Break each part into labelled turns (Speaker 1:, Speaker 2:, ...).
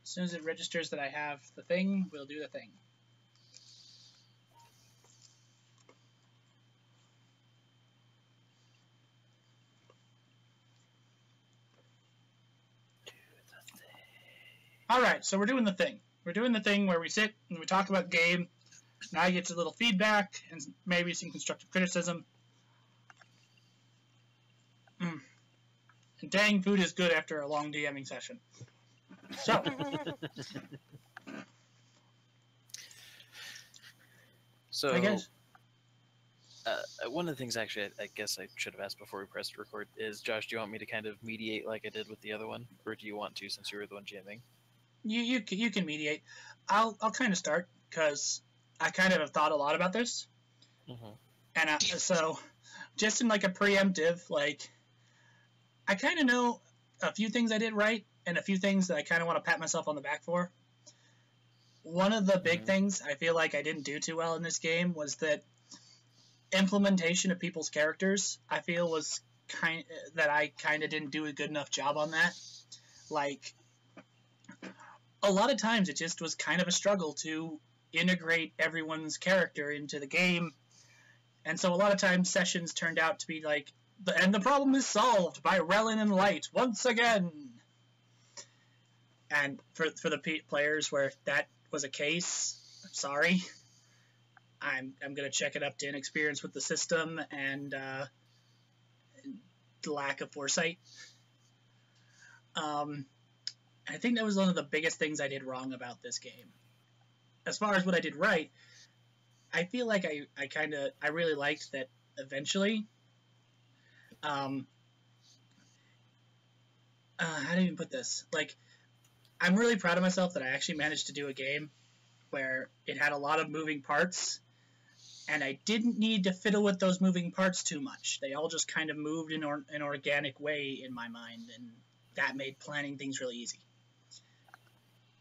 Speaker 1: As soon as it registers that I have the thing, we'll do the thing. All right, so we're doing the thing. We're doing the thing where we sit and we talk about the game. Now I get a little feedback and maybe some constructive criticism. And dang, food is good after a long DMing session. So,
Speaker 2: so
Speaker 1: I guess
Speaker 2: one of the things actually I guess I should have asked before we pressed record is, Josh, do you want me to kind of mediate like I did with the other one, or do you want to, since you were the one jamming?
Speaker 1: you can mediate. I'll kind of start because I kind of have thought a lot about this, and so just in like a preemptive, like I kind of know a few things I did right and a few things that I kind of want to pat myself on the back for. One of the big things I feel like I didn't do too well in this game was that implementation of people's characters. I feel was that I kind of didn't do a good enough job on that. Like, a lot of times it just was kind of a struggle to integrate everyone's character into the game, and so a lot of times sessions turned out to be like, and the problem is solved by Relin and Light once again. And for the players where that was a case, I'm sorry. I'm gonna check it up to inexperience with the system and lack of foresight. I think that was one of the biggest things I did wrong about this game. As far as what I did right, I feel like I really liked that eventually. How do you even put this? Like, I'm really proud of myself that I actually managed to do a game where it had a lot of moving parts, and I didn't need to fiddle with those moving parts too much. They all just kind of moved in an organic way in my mind, and that made planning things really easy.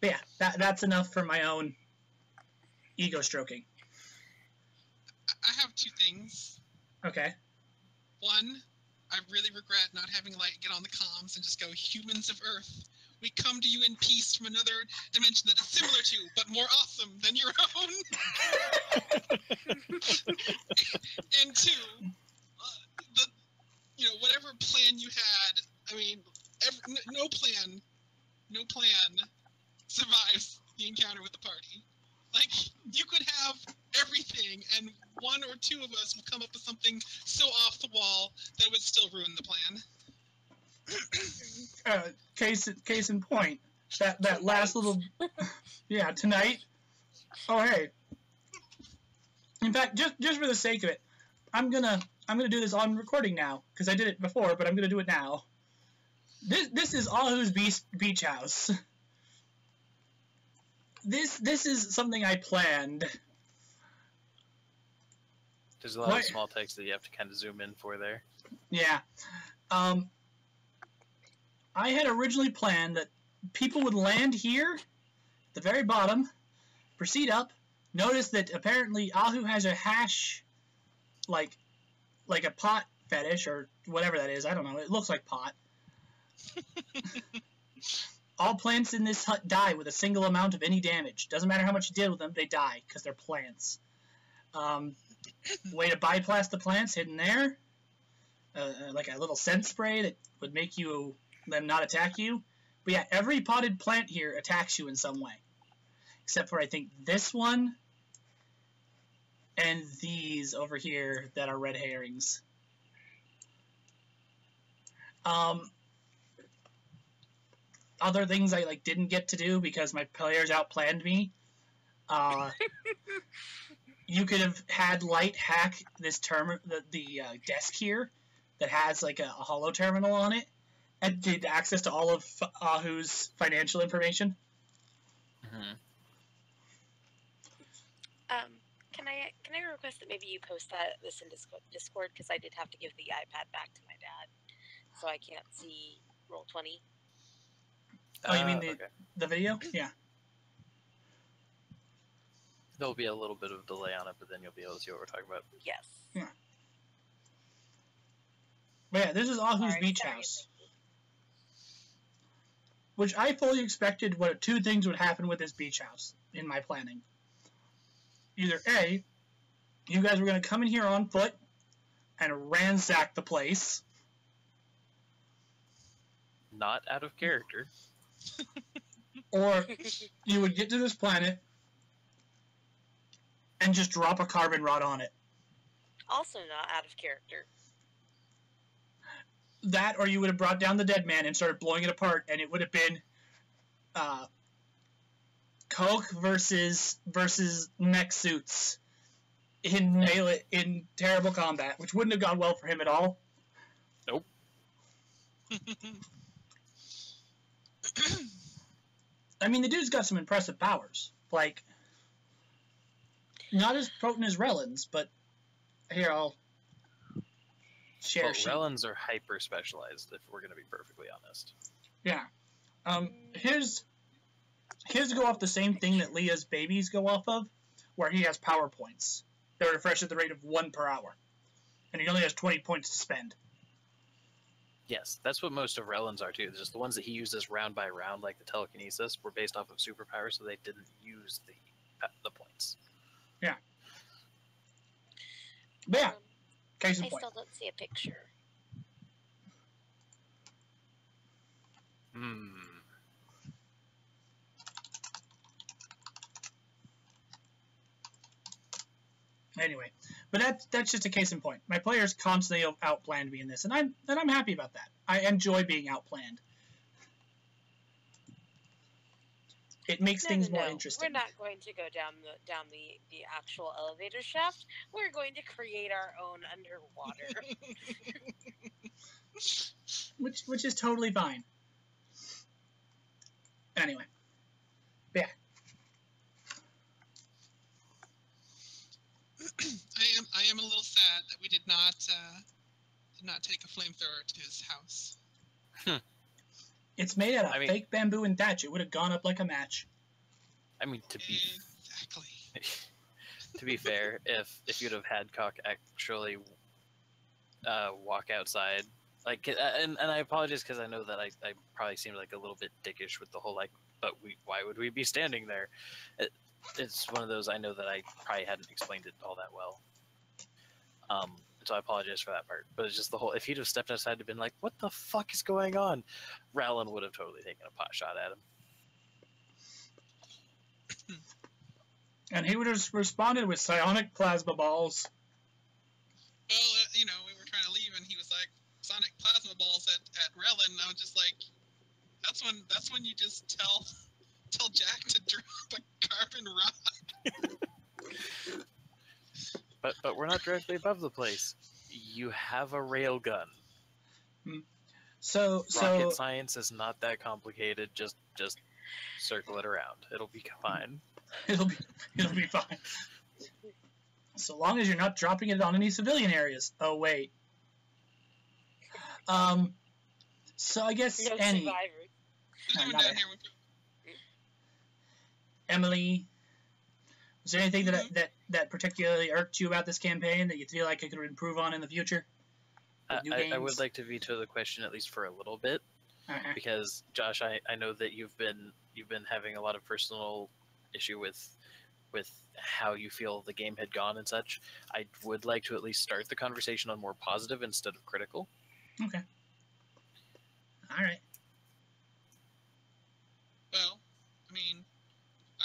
Speaker 1: But yeah, that's enough for my own ego stroking.
Speaker 3: I have two things.
Speaker 1: Okay.
Speaker 3: One, I really regret not having Light get on the comms and just go, "Humans of Earth, we come to you in peace from another dimension that is similar to, but more awesome than your own." And two, whatever plan you had, I mean, no plan survives the encounter with the party. Like, you could have everything, and one or two of us will come up with something so off the wall that it would still ruin the plan.
Speaker 1: Case in point, that last little, yeah, tonight. Oh hey. In fact, just for the sake of it, I'm gonna do this on recording now because I did it before, but I'm gonna do it now. This is Ahu's beach house. This is something I planned.
Speaker 2: There's a lot of small text that you have to kind of zoom in for there.
Speaker 1: Yeah. I had originally planned that people would land here, at the very bottom, proceed up, notice that apparently Ahu has a hash, like a pot fetish, or whatever that is, I don't know, it looks like pot. All plants in this hut die with a single amount of any damage. Doesn't matter how much you did with them, they die, because they're plants. Way to bypass the plants hidden there. Like a little scent spray that would make them not attack you. But yeah, every potted plant here attacks you in some way. Except for, I think, this one and these over here that are red herrings. Other things I didn't get to do because my players outplanned me. You could have had Light hack this the desk here that has like a holo terminal on it and get access to all of Ahu's financial information.
Speaker 4: Can I request that maybe you post this in Discord, because I did have to give the iPad back to my dad, so I can't see Roll20.
Speaker 1: Oh, you mean the video? Yeah.
Speaker 2: There'll be a little bit of delay on it, but then you'll be able to see what we're talking about.
Speaker 4: Yes.
Speaker 1: Yeah. But yeah, this is Ahu's beach house. which I fully expected what two things would happen with this beach house in my planning. Either A, you guys were going to come in here on foot and ransack the place.
Speaker 2: Not out of character.
Speaker 1: Or you would get to this planet and just drop a carbon rod on it.
Speaker 4: Also not out of character.
Speaker 1: That, or you would have brought down the dead man and started blowing it apart, and it would have been Coke versus mech suits in terrible combat, which wouldn't have gone well for him at all.
Speaker 2: Nope.
Speaker 1: I mean, the dude's got some impressive powers. Like, not as potent as Rellen's, but here, I'll share.
Speaker 2: Well, Rellen's are hyper specialized, if we're going to be perfectly honest.
Speaker 1: Yeah. His go off the same thing that Leah's babies go off of, where he has power points. They're refreshed at the rate of 1 per hour. And he only has 20 points to spend.
Speaker 2: Yes, that's what most of Rellen's are too. Just the ones that he uses round by round, like the telekinesis, were based off of superpowers, so they didn't use the points.
Speaker 1: Yeah. But yeah, case in
Speaker 4: I
Speaker 1: point.
Speaker 4: still don't see a picture. Anyway, but that's just a case in point. My players constantly outplanned me in this, and I'm happy about that. I enjoy being outplanned. It makes things more interesting. We're not going to go down the actual elevator shaft. We're going to create our own underwater.
Speaker 1: which is totally fine. Anyway, yeah.
Speaker 3: I am a little sad that we did not take a flamethrower to his house.
Speaker 1: It's made out of fake bamboo and thatch. It would have gone up like a match.
Speaker 2: I mean,
Speaker 3: Exactly.
Speaker 2: to be fair, if you'd have had Cock actually walk outside, like, and I apologize because I know that I probably seemed like a little bit dickish with the whole but why would we be standing there? It's one of those I know that I probably hadn't explained it all that well. So I apologize for that part. But it's just the whole, if he'd have stepped outside and been like, what the fuck is going on? Rowland would have totally taken a pot shot at him.
Speaker 1: And he would have responded with psionic plasma balls.
Speaker 3: Well, we were trying to leave, and he was like, "Sonic plasma balls at Relin." And I was just like, "That's when you just tell Jack to drop a carbon rod."
Speaker 2: But we're not directly above the place. You have a rail gun.
Speaker 1: So
Speaker 2: rocket science is not that complicated. Just circle it around. It'll be fine.
Speaker 1: It'll be fine. So long as you're not dropping it on any civilian areas. Oh wait. So I guess
Speaker 4: No
Speaker 1: Annie.
Speaker 4: survivors.
Speaker 1: Emily. Was there anything that particularly irked you about this campaign that you feel like it could improve on in the future?
Speaker 2: I would like to veto the question at least for a little bit, because Josh, I know that you've been having a lot of personal issue with how you feel the game had gone and such. I would like to at least start the conversation on more positive instead of critical.
Speaker 1: Okay. All right.
Speaker 3: Well, I mean,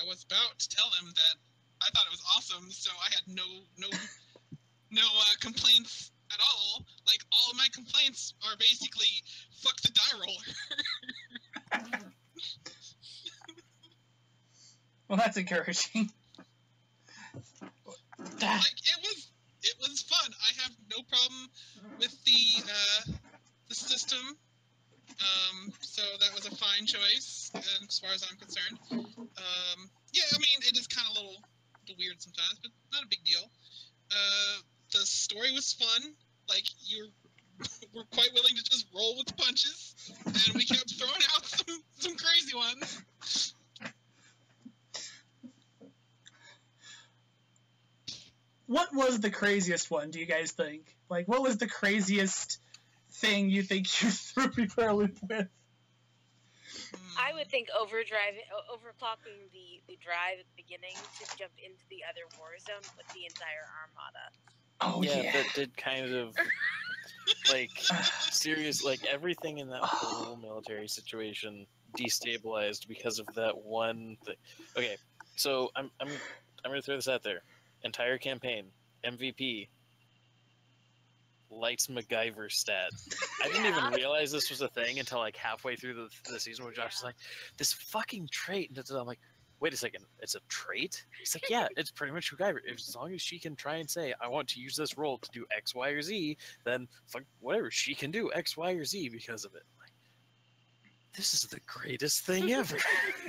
Speaker 3: I was about to tell him that I thought it was awesome, so I had no complaints at all. Like, all of my complaints are basically fuck the die roller.
Speaker 1: Well, that's encouraging.
Speaker 3: Like, it was fun. I have no problem with the system. So that was a fine choice, as far as I'm concerned. Yeah, I mean, it is kind of a little weird sometimes, but not a big deal. The story was fun. Like, you were quite willing to just roll with the punches, and we kept throwing out some crazy ones.
Speaker 1: What was the craziest one, do you guys think? Like, what was the craziest thing you think you threw me for a loop with?
Speaker 4: I I would think overclocking the drive at the beginning to jump into the other war zone with the entire armada.
Speaker 1: Oh yeah,
Speaker 2: that did kind of like serious. Like everything in that whole military situation destabilized because of that one thing. Okay, so I'm gonna throw this out there. Entire campaign MVP. Lights MacGyver stat. I didn't even realize this was a thing until like halfway through the season where Josh was like, this fucking trait. And I'm like, wait a second, it's a trait? He's like, yeah, it's pretty much MacGyver. As long as she can try and say, I want to use this role to do X, Y, or Z, then fuck whatever, she can do X, Y, or Z because of it. Like, this is the greatest thing ever.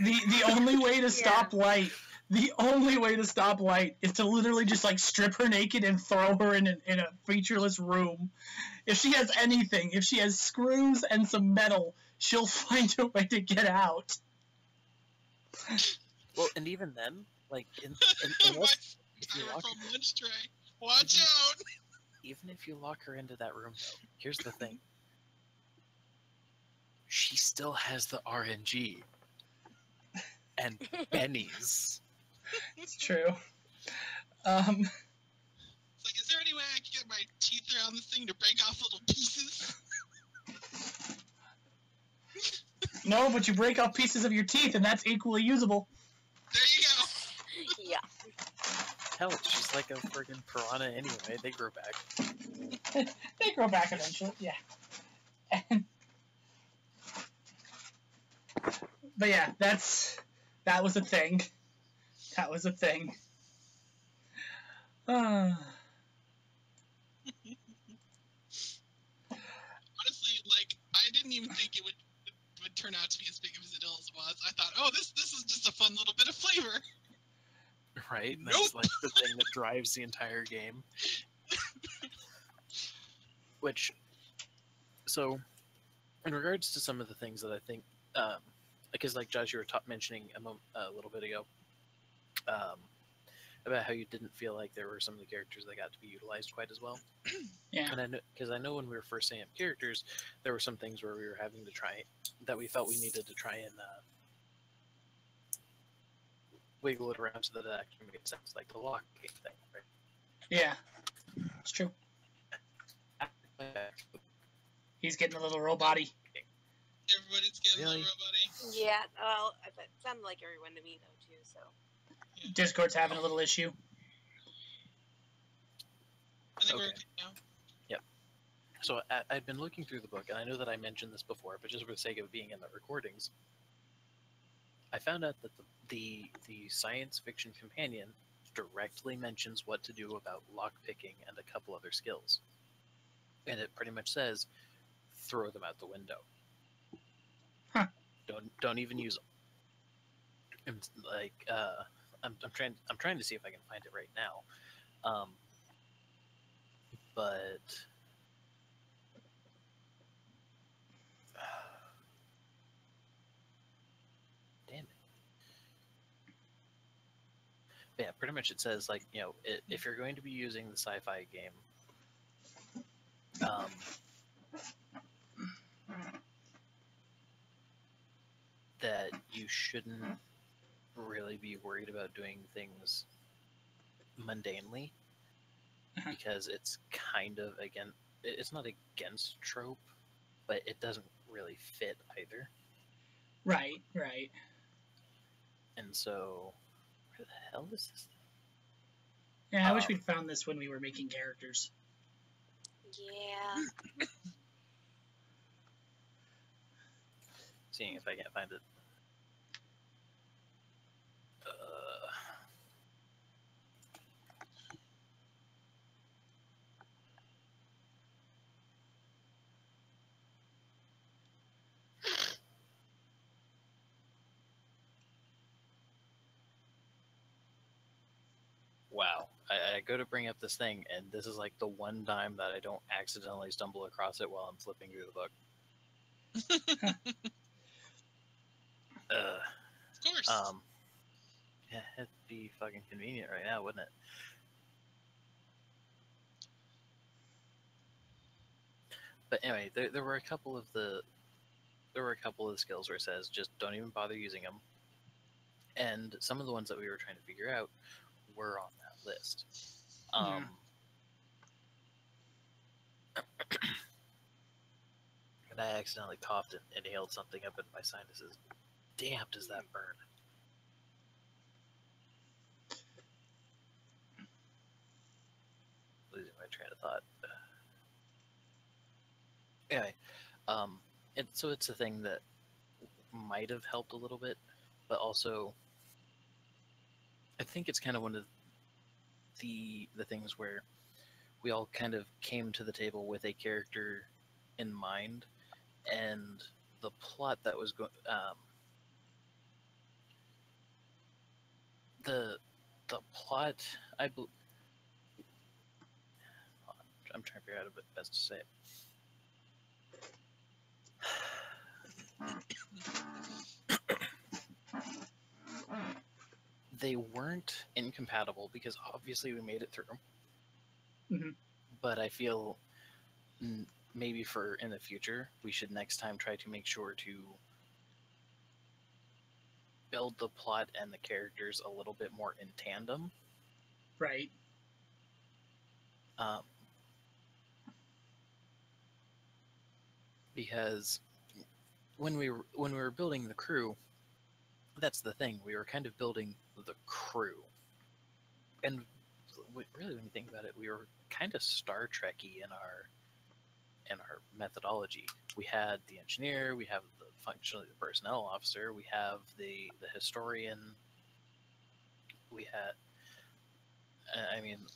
Speaker 1: the only way to stop Light. The only way to stop Light is to literally just like strip her naked and throw her in a featureless room. If she has anything, if she has screws and some metal, she'll find a way to get out.
Speaker 2: Well, and even then, like,
Speaker 3: Unless if you lock from lunch tray, watch out.
Speaker 2: Even if you lock her into that room, though, here's the thing: she still has the RNG and bennies.
Speaker 1: It's true.
Speaker 3: It's like, is there any way I can get my teeth around this thing to break off little pieces?
Speaker 1: No, but you break off pieces of your teeth, and that's equally usable.
Speaker 3: There you go.
Speaker 4: Yeah.
Speaker 2: Hell, she's like a friggin' piranha anyway. They grow back.
Speaker 1: They grow back eventually, yeah. But yeah, that was a thing. That was a thing.
Speaker 3: Honestly, like, I didn't even think it would turn out to be as big of as it was. I thought, oh, this is just a fun little bit of flavor.
Speaker 2: Right?
Speaker 3: Nope.
Speaker 2: That's like the thing that drives the entire game. Which, so, in regards to some of the things that I think, because like Josh, you were mentioning a little bit ago, about how you didn't feel like there were some of the characters that got to be utilized quite as well.
Speaker 1: Yeah.
Speaker 2: And I know when we were first setting up characters, there were some things where we were having to try that we felt we needed to try and wiggle it around so that it actually made sense, like the locking thing, right?
Speaker 1: Yeah, it's true. He's getting a little robot-y.
Speaker 3: Everybody's getting a little robot-y.
Speaker 4: Yeah, well, it sounded like everyone to me, though, too, so.
Speaker 1: Discord's having a little issue.
Speaker 3: I think we're okay now.
Speaker 2: Yep. So I'd been looking through the book, and I know that I mentioned this before, but just for the sake of being in the recordings, I found out that the science fiction companion directly mentions what to do about lockpicking and a couple other skills. And it pretty much says, throw them out the window.
Speaker 1: Huh.
Speaker 2: Don't even use them. And like, I'm trying to see if I can find it right now. But damn it. Yeah, pretty much it says, like, you know, if you're going to be using the sci-fi game, that you shouldn't really be worried about doing things mundanely, because it's kind of it's not against trope, but it doesn't really fit either.
Speaker 1: Right.
Speaker 2: And so, where the hell is this thing?
Speaker 1: Yeah, I wish we'd found this when we were making characters.
Speaker 4: Yeah.
Speaker 2: Seeing if I can't find it. Wow. I go to bring up this thing, and this is like the one time that I don't accidentally stumble across it while I'm flipping through the book.
Speaker 3: Of course.
Speaker 2: Yeah, it'd be fucking convenient right now, wouldn't it? But anyway, there were a couple of the there were a couple of skills where it says just don't even bother using them, and some of the ones that we were trying to figure out were on that list. And I accidentally coughed and inhaled something up in my sinuses. Damn, does that burn? Losing my train of thought. Anyway, so it's a thing that might have helped a little bit, but also I think it's kind of one of the things where we all kind of came to the table with a character in mind, and the plot that was going the plot I'm trying to figure out a bit best to say it. They weren't incompatible because obviously we made it through. But I feel maybe for in the future we should next time try to make sure to build the plot and the characters a little bit more in tandem.
Speaker 1: Right.
Speaker 2: Because when we were building the crew, that's the thing. We were kind of building the crew, and really, when you think about it, we were kind of Star Trek-y in our methodology. We had the engineer, we have functionally the personnel officer, we have the historian, we had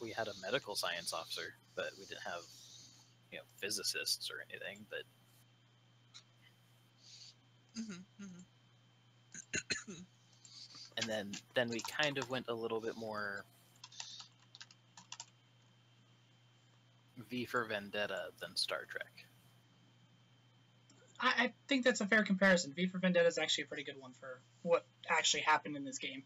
Speaker 2: we had a medical science officer, but we didn't have physicists or anything. But and then we kind of went a little bit more V for Vendetta than Star Trek.
Speaker 1: I think that's a fair comparison. V for Vendetta is actually a pretty good one for what actually happened in this game.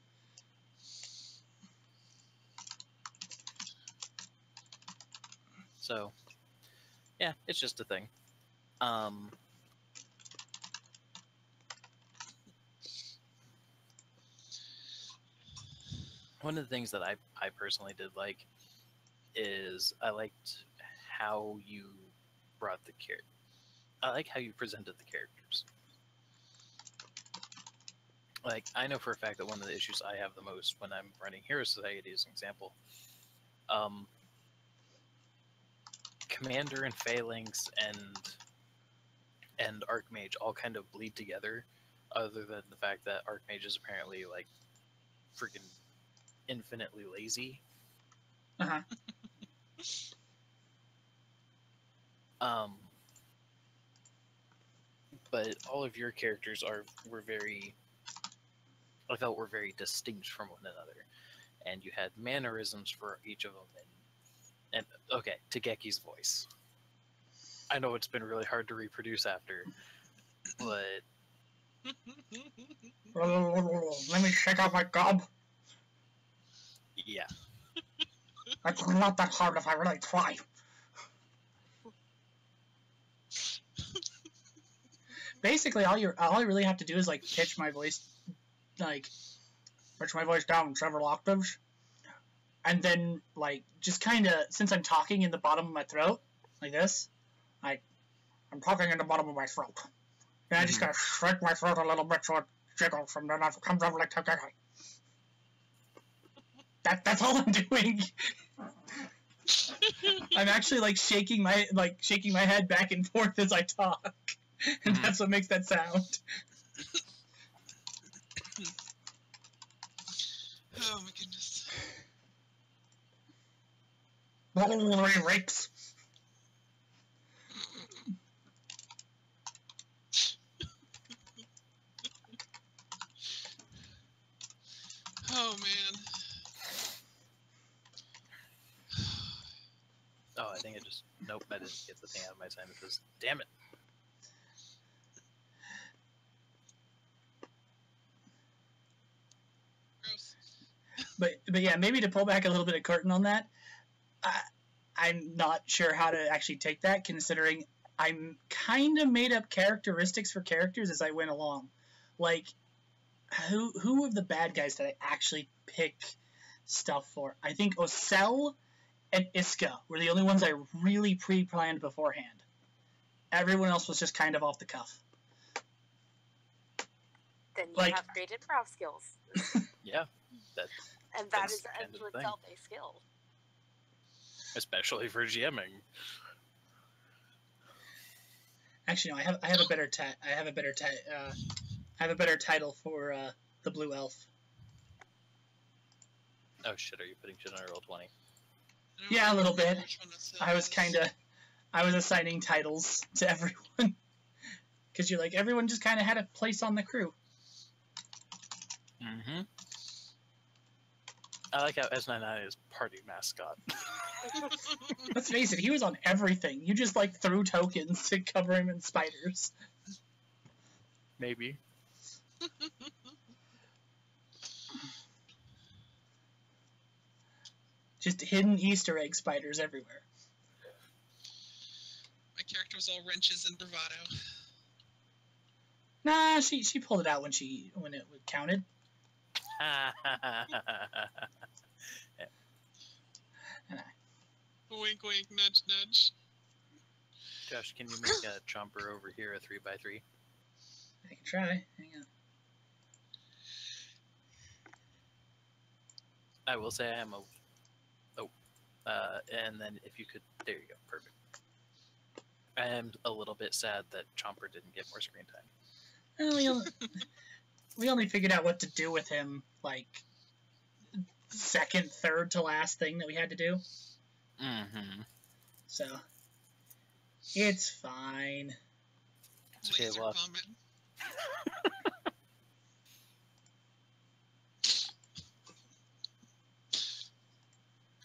Speaker 2: So, yeah, it's just a thing. One of the things that I personally did like is I liked how you brought the character. I like how you presented the characters. Like, I know for a fact that one of the issues I have the most when I'm running Hero Society, as an example, Commander and Phalanx and Archmage all kind of bleed together, other than the fact that Archmage is apparently, like, freaking infinitely lazy. But all of your characters were very distinct from one another, and you had mannerisms for each of them. And okay, Togeki's voice. I know it's been really hard to reproduce after, but
Speaker 1: let me check out my gob.
Speaker 2: Yeah,
Speaker 1: it's not that hard if I really try. Basically, all you really have to do is like pitch my voice down several octaves, and then like just kind of, since I'm talking in the bottom of my throat like this, I'm talking in the bottom of my throat, and I just gotta shake my throat a little bit so it jiggles, and then it comes over like Togeki. That's all I'm doing. I'm actually like shaking my head back and forth as I talk. And that's what makes that sound.
Speaker 3: Oh my goodness.
Speaker 1: Rakes.
Speaker 3: Oh man.
Speaker 2: Oh, I think nope, I didn't get the thing out of my sinuses. Damn it.
Speaker 1: But yeah, maybe to pull back a little bit of curtain on that, I'm not sure how to actually take that, considering I'm kind of made up characteristics for characters as I went along. Like, who of the bad guys did I actually pick stuff for? I think Ocel and Iska were the only ones I really pre-planned beforehand. Everyone else was just kind of off the cuff.
Speaker 4: Then you have great improv skills.
Speaker 2: Yeah.
Speaker 4: And that is unto itself a skill.
Speaker 2: Especially for GMing.
Speaker 1: Actually, no. I have a better title for the Blue Elf.
Speaker 2: Oh shit! Are you putting shit on Roll20?
Speaker 1: Yeah, a little bit. I was assigning titles to everyone because you're like everyone just kind of had a place on the crew.
Speaker 2: Mm-hmm. I like how S99 is party mascot.
Speaker 1: Let's face it, he was on everything. You just like threw tokens to cover him in spiders.
Speaker 2: Maybe.
Speaker 1: Just hidden Easter egg spiders everywhere.
Speaker 3: My character was all wrenches and bravado.
Speaker 1: Nah, she pulled it out when it counted.
Speaker 3: Wink, wink, nudge, nudge.
Speaker 2: Josh, can you make a chomper over here a 3x3?
Speaker 1: I can try. Hang on.
Speaker 2: I will say I am and then if you could, there you go, perfect. I am a little bit sad that Chomper didn't get more screen time.
Speaker 1: Well, we only figured out what to do with him, like, second, third to last thing that we had to do.
Speaker 2: Mm-hmm.
Speaker 1: So, it's fine.
Speaker 2: It's okay, well.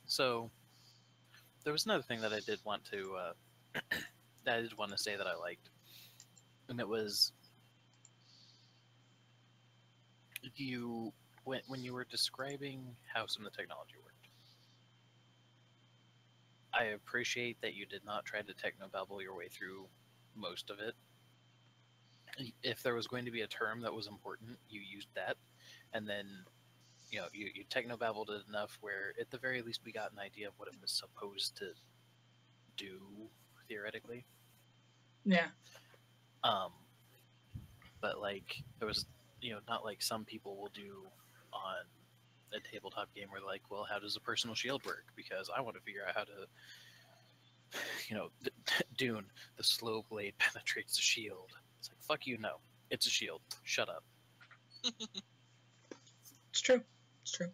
Speaker 2: So, there was another thing that I did want to, say that I liked, and it was when you were describing how some of the technology worked. I appreciate that you did not try to technobabble your way through most of it. If there was going to be a term that was important, you used that, and then you technobabbled it enough where at the very least we got an idea of what it was supposed to do theoretically.
Speaker 1: Yeah.
Speaker 2: But like there was, not like some people will do on a tabletop game where like, well, how does a personal shield work? Because I want to figure out how to, Dune, the slow blade penetrates the shield. It's like, fuck you, no. It's a shield. Shut up.
Speaker 1: It's true. It's true.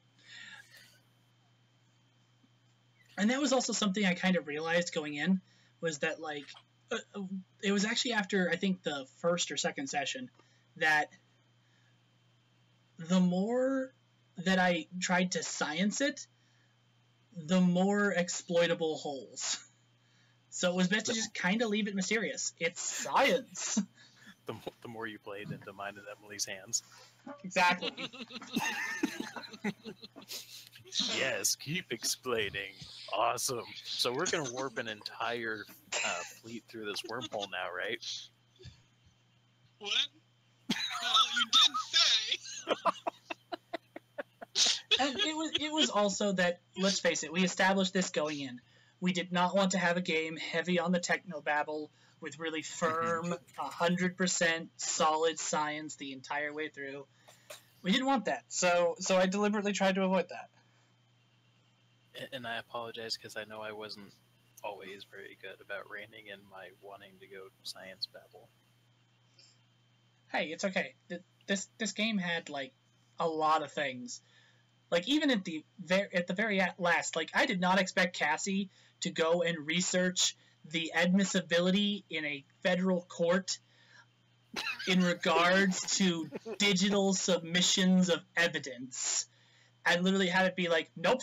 Speaker 1: And that was also something I kind of realized going in, was that, like, it was actually after, I think, the first or second session, that the more that I tried to science it, the more exploitable holes. So it was best to just kind of leave it mysterious. It's science.
Speaker 2: The more you played into mine and Emily's hands.
Speaker 1: Exactly.
Speaker 2: Yes, keep explaining. Awesome. So we're going to warp an entire fleet through this wormhole now, right?
Speaker 3: What? Well, you did say.
Speaker 1: And it was also that, let's face it, we established this going in. We did not want to have a game heavy on the technobabble with really firm, 100% solid science the entire way through. We didn't want that, so I deliberately tried to avoid that.
Speaker 2: And I apologize because I know I wasn't always very good about reining in my wanting to go science babble.
Speaker 1: Hey, it's okay. This game had like a lot of things. Like even at the very last, like I did not expect Cassie to go and research the admissibility in a federal court in regards to digital submissions of evidence. I literally had it be like, nope,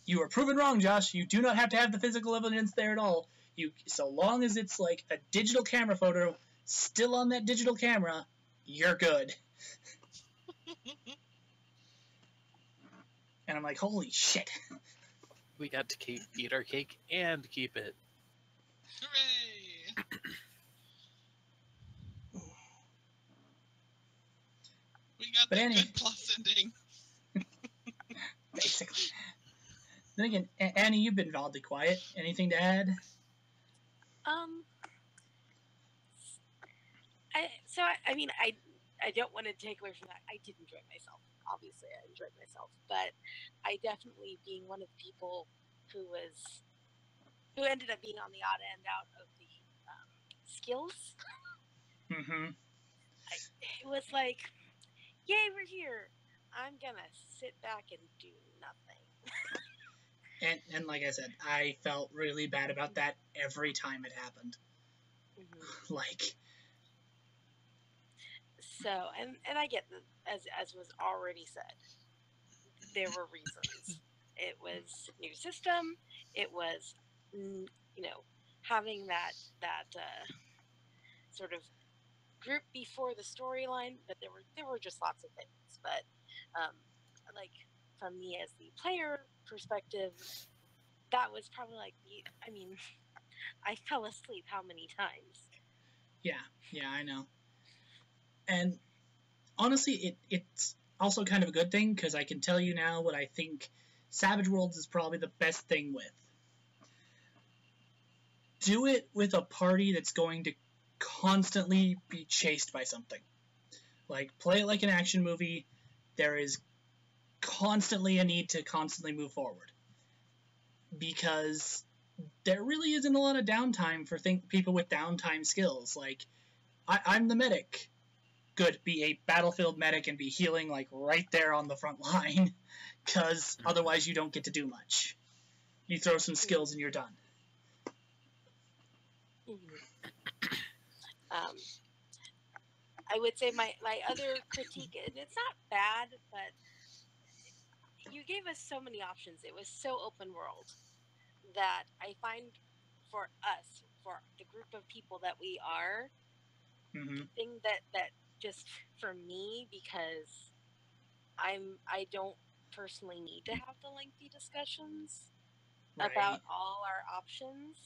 Speaker 1: you are proven wrong, Josh. You do not have to have the physical evidence there at all. So long as it's like a digital camera photo still on that digital camera, you're good. And I'm like, holy shit.
Speaker 2: We got to eat our cake and keep it.
Speaker 3: Hooray! got the good plus ending.
Speaker 1: Basically. Then again, Annie, you've been validly quiet. Anything to add?
Speaker 4: I don't want to take away from that. I did enjoy myself. Obviously, I enjoyed myself, but I definitely, being one of the people who ended up being on the odd end out of the skills.
Speaker 1: Mm-hmm.
Speaker 4: It was like, yay, we're here. I'm gonna sit back and do nothing.
Speaker 1: And like I said, I felt really bad about that every time it happened.
Speaker 4: Mm-hmm.
Speaker 1: Like.
Speaker 4: So, and I get that, as was already said, there were reasons. It was new system. It was, having that sort of group before the storyline. But there were just lots of things. But like from me as the player perspective, that was probably like I fell asleep how many times?
Speaker 1: Yeah, I know. And honestly, it's also kind of a good thing, because I can tell you now what I think Savage Worlds is probably the best thing with. Do it with a party that's going to constantly be chased by something. Like, play it like an action movie. There is constantly a need to constantly move forward. Because there really isn't a lot of downtime for people with downtime skills. Like, I'm the medic. Good, be a battlefield medic and be healing like right there on the front line, because otherwise you don't get to do much. You throw some skills and you're done.
Speaker 4: I would say my other critique, and it's not bad, but you gave us so many options. It was so open world that I find for us, for the group of people that we are, thing that just for me, because I don't personally need to have the lengthy discussions about all our options.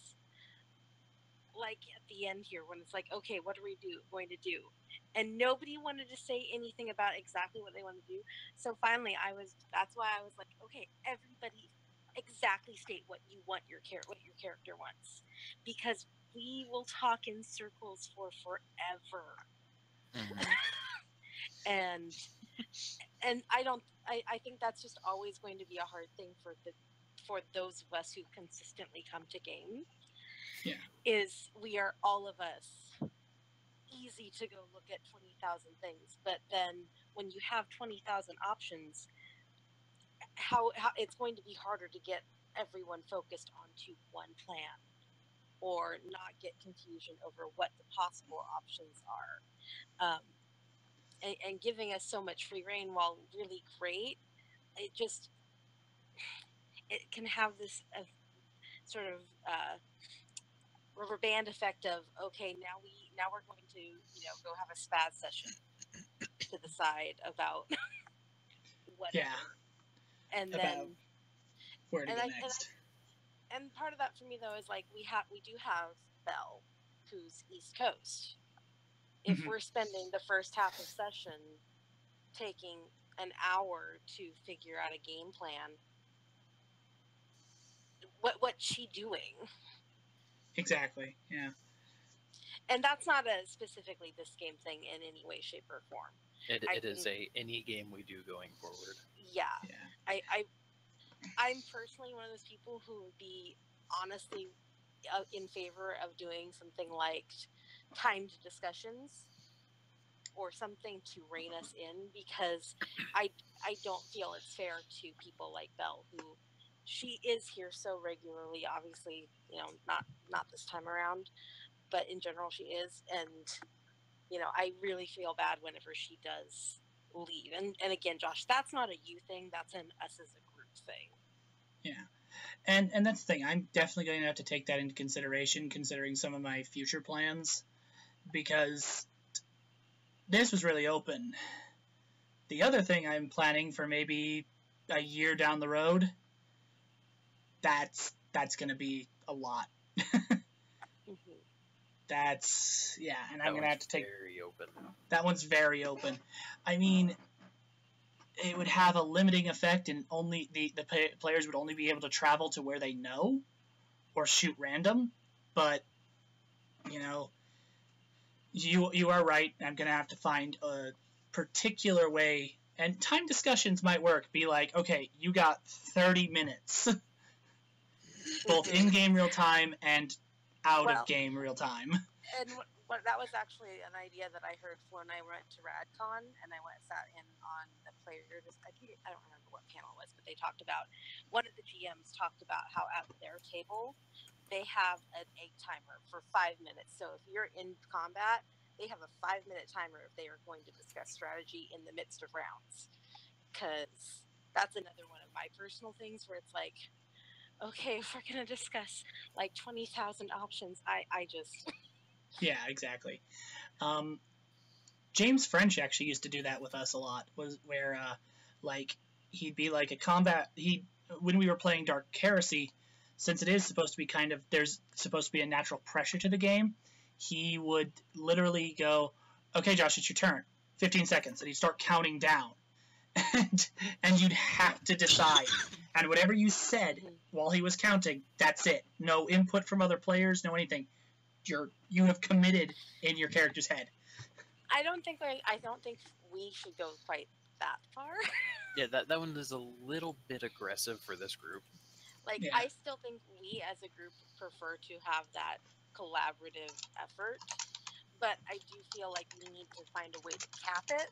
Speaker 4: Like at the end here, when it's like, okay, what are we going to do? And nobody wanted to say anything about exactly what they want to do. So finally, that's why I was like, okay, everybody exactly state what you want what your character wants, because we will talk in circles for forever. and I think that's just always going to be a hard thing for those of us who consistently come to game.
Speaker 1: Yeah.
Speaker 4: Is we are all of us easy to go look at 20,000 things, but then when you have 20,000 options, how it's going to be harder to get everyone focused onto one plan, or not get confusion over what the possible options are. And giving us so much free reign, while really great, it can have this sort of rubber band effect of, okay, now we're going to go have a spaz session to the side about whatever.
Speaker 1: Yeah.
Speaker 4: And
Speaker 1: about
Speaker 4: then
Speaker 1: where to go next.
Speaker 4: And part of that for me though is like we do have Belle, who's East Coast. If we're spending the first half of session taking an hour to figure out a game plan, what's she doing?
Speaker 1: Exactly. Yeah.
Speaker 4: And that's not a specifically this game thing in any way, shape, or form.
Speaker 2: It is any game we do going forward.
Speaker 4: Yeah. I'm personally one of those people who would be honestly in favor of doing something like timed discussions or something to rein us in, because I don't feel it's fair to people like Belle, who she is here so regularly. Obviously, not this time around, but in general she is, and I really feel bad whenever she does leave. And again, Josh, that's not a you thing, that's an us as a group thing.
Speaker 1: Yeah. And that's the thing. I'm definitely going to have to take that into consideration, considering some of my future plans, because this was really open. The other thing I'm planning for maybe a year down the road, that's going to be a lot. That's, yeah, and I'm going to have to take...
Speaker 2: very open.
Speaker 1: That one's very open. I mean, it would have a limiting effect, and only the players would only be able to travel to where they know or shoot random. But you are right. I'm gonna have to find a particular way, and time discussions might work. Be like, okay, you got 30 minutes, both in-game real time and out-of-game real time.
Speaker 4: And that was actually an idea that I heard when I went to RadCon, and I sat in on the players. I don't remember what panel it was, but they talked about, one of the GMs talked about how at their table they have an egg timer for 5 minutes. So if you're in combat, they have a 5-minute timer if they are going to discuss strategy in the midst of rounds. Because that's another one of my personal things where it's like, okay, if we're going to discuss like 20,000 options, I just...
Speaker 1: Yeah, exactly. James French actually used to do that with us a lot, where he'd be like a combat... When we were playing Dark Heresy, since it is supposed to be there's supposed to be a natural pressure to the game, he would literally go, okay, Josh, it's your turn. 15 seconds. And he'd start counting down. And you'd have to decide. And whatever you said while he was counting, that's it. No input from other players, no anything. You have committed in your character's head.
Speaker 4: I don't think we should go quite that far.
Speaker 2: Yeah, that one is a little bit aggressive for this group.
Speaker 4: Yeah. I still think we as a group prefer to have that collaborative effort, but I do feel like we need to find a way to cap it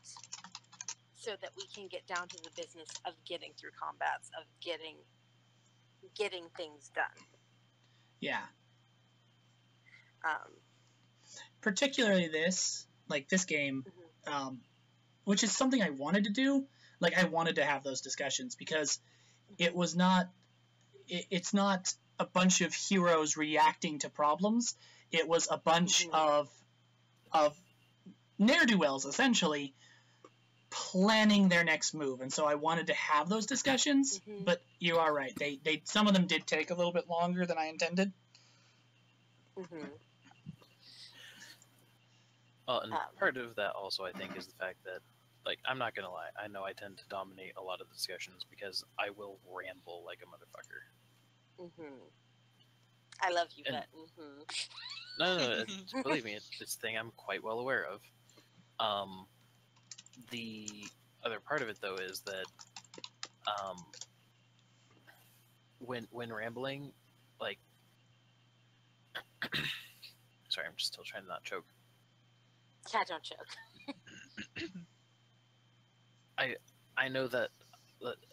Speaker 4: so that we can get down to the business of getting through combats, of getting things done.
Speaker 1: Yeah. Particularly this game, which is something I wanted to do. Like, I wanted to have those discussions because it was not... It's not a bunch of heroes reacting to problems. It was a bunch of ne'er-do-wells, essentially, planning their next move. And so I wanted to have those discussions, but you are right. They some of them did take a little bit longer than I intended.
Speaker 2: Well, and part of that also, I think, is the fact that, like, I'm not gonna lie, I know I tend to dominate a lot of the discussions because I will ramble like a motherfucker.
Speaker 4: I love you,
Speaker 2: and,
Speaker 4: but
Speaker 2: No, believe me, it's a thing I'm quite well aware of. The other part of it, though, is that when rambling, like, sorry, I'm just still trying to not choke.
Speaker 4: Yeah, don't choke.
Speaker 2: I know that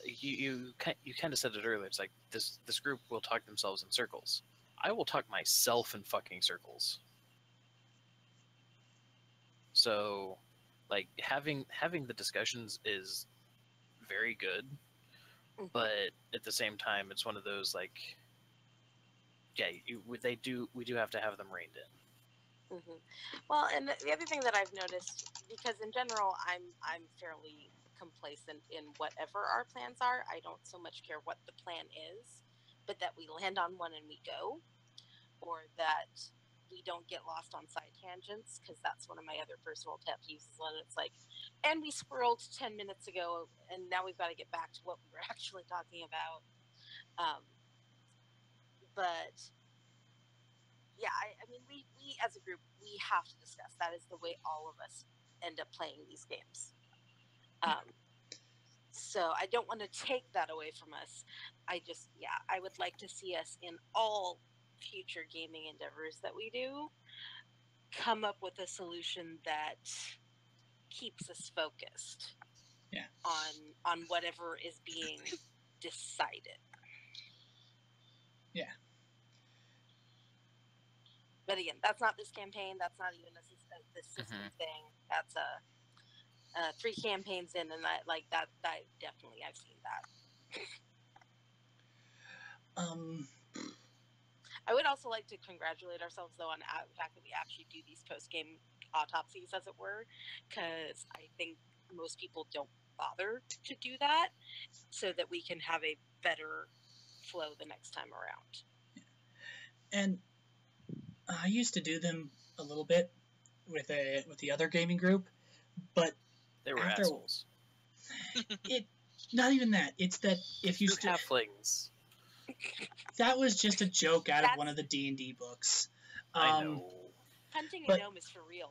Speaker 2: you kind of said it earlier. It's like this group will talk themselves in circles. I will talk myself in fucking circles. So, like, having the discussions is very good, but at the same time, it's one of those, like, yeah, we do have to have them reined in.
Speaker 4: Well, and the other thing that I've noticed, because in general I'm fairly complacent in whatever our plans are. I don't so much care what the plan is, but that we land on one and we go, or that we don't get lost on side tangents, because that's one of my other personal pet peeves. When it's like, and we squirreled 10 minutes ago, and now we've got to get back to what we were actually talking about. But yeah, I mean, we as a group, we have to discuss. That is the way all of us end up playing these games. So I don't want to take that away from us. I would like to see us in all future gaming endeavors that we do come up with a solution that keeps us focused on whatever is being decided.
Speaker 1: Yeah.
Speaker 4: But again, that's not this campaign. That's not even this system thing. That's 3 campaigns in, and that definitely I've seen that. I would also like to congratulate ourselves, though, on the fact that we actually do these post-game autopsies, as it were, because I think most people don't bother to do that, so that we can have a better flow the next time around.
Speaker 1: And I used to do them a little bit with the other gaming group, but
Speaker 2: they were assholes.
Speaker 1: Not even that. It's that if you
Speaker 2: halflings.
Speaker 1: That was just a joke out of one of the D&D books.
Speaker 2: I know.
Speaker 4: Hunting a gnome is for real.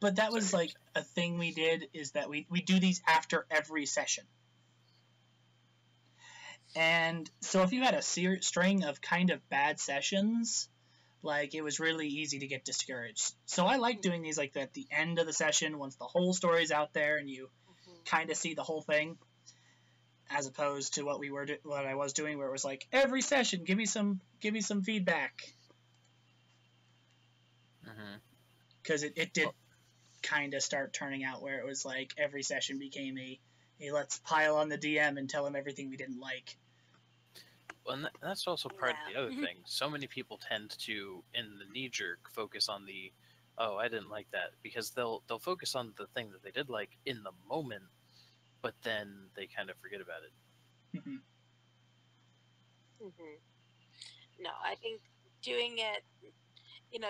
Speaker 1: But that was like a thing we did, is that we do these after every session. And so if you had a string of kind of bad sessions, like, it was really easy to get discouraged. So I like doing these like at the end of the session, once the whole story's out there and you kind of see the whole thing, as opposed to what I was doing, where it was like, every session, give me some feedback. Because it did kind of start turning out where it was like every session became a let's pile on the DM and tell him everything we didn't like.
Speaker 2: Well, and that's also part of the other thing. So many people tend to, in the knee-jerk, focus on the, oh, I didn't like that, because they'll focus on the thing that they did like in the moment, but then they kind of forget about it.
Speaker 4: No, I think doing it,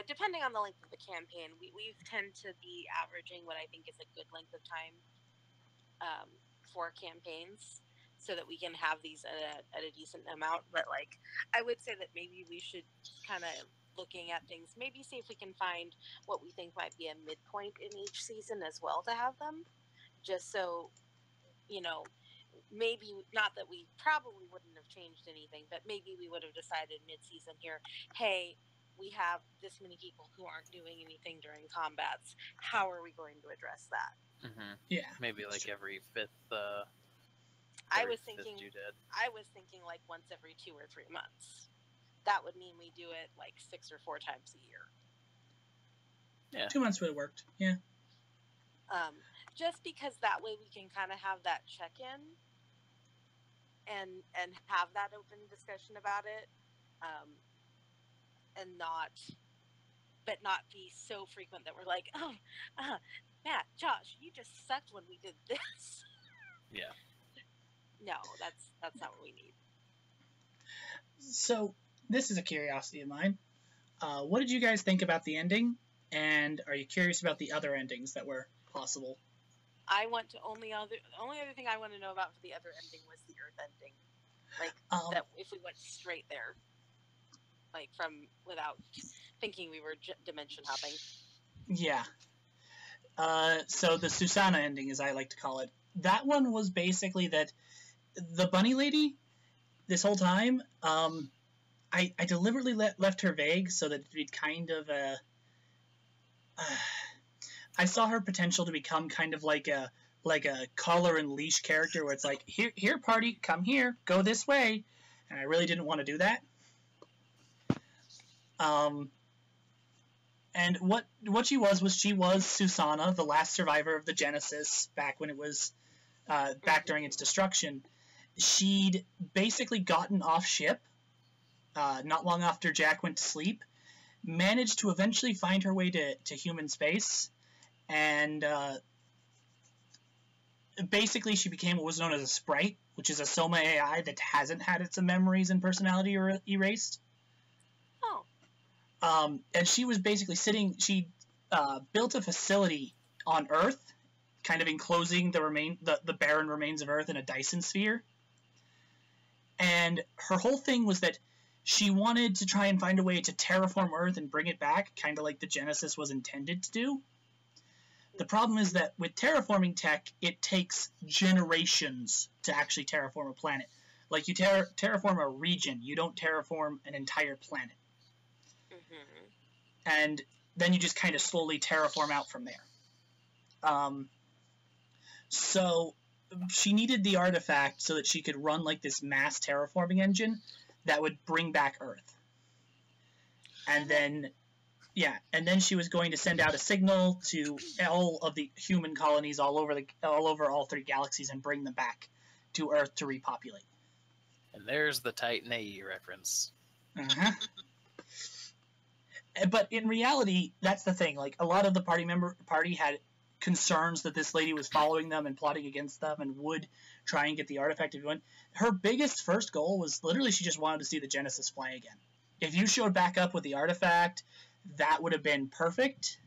Speaker 4: depending on the length of the campaign, we tend to be averaging what I think is a good length of time for campaigns, so that we can have these at a decent amount. But like, I would say that maybe we should kind of looking at things, maybe see if we can find what we think might be a midpoint in each season as well to have them, just so, maybe not that we probably wouldn't have changed anything, but maybe we would have decided mid-season here, hey, we have this many people who aren't doing anything during combats. How are we going to address that?
Speaker 1: Yeah,
Speaker 2: maybe like every fifth.
Speaker 4: I was thinking like once every 2 or 3 months. That would mean we do it like 6 or 4 times a year.
Speaker 2: Yeah,
Speaker 1: 2 months would have worked. Yeah.
Speaker 4: Just because that way we can kind of have that check-in and have that open discussion about it, and not be so frequent that we're like, oh, Matt, Josh, you just sucked when we did this.
Speaker 2: Yeah.
Speaker 4: No, that's not what we need.
Speaker 1: So this is a curiosity of mine. What did you guys think about the ending? And are you curious about the other endings that were possible?
Speaker 4: The only other thing I want to know about for the other ending was the Earth ending. Like, that if we went straight there, like without thinking we were dimension hopping. Yeah.
Speaker 1: So the Susanna ending, as I like to call it, that one was basically that the bunny lady, this whole time, I deliberately left her vague so that it'd kind of I saw her potential to become kind of like a collar and leash character, where it's like, here party, come here, go this way, and I really didn't want to do that. And what she was Susanna, the last survivor of the Genesis, back when it was back during its destruction. She'd basically gotten off ship not long after Jack went to sleep, managed to eventually find her way to human space, and basically she became what was known as a sprite, which is a Soma AI that hasn't had its memories and personality erased.
Speaker 4: Oh.
Speaker 1: And she was basically she built a facility on Earth, kind of enclosing the barren remains of Earth in a Dyson sphere. And her whole thing was that she wanted to try and find a way to terraform Earth and bring it back, kind of like the Genesis was intended to do. The problem is that with terraforming tech, it takes generations to actually terraform a planet. Like, you terraform a region, you don't terraform an entire planet. And then you just kind of slowly terraform out from there. So she needed the artifact so that she could run like this mass terraforming engine that would bring back Earth. And then she was going to send out a signal to all of the human colonies all over all 3 galaxies and bring them back to Earth to repopulate.
Speaker 2: And there's the Titan AE reference.
Speaker 1: But in reality, that's the thing. Like, a lot of the party had concerns that this lady was following them and plotting against them and would try and get the artifact if you went. Her biggest first goal was literally she just wanted to see the Genesis fly again. If you showed back up with the artifact, that would have been perfect.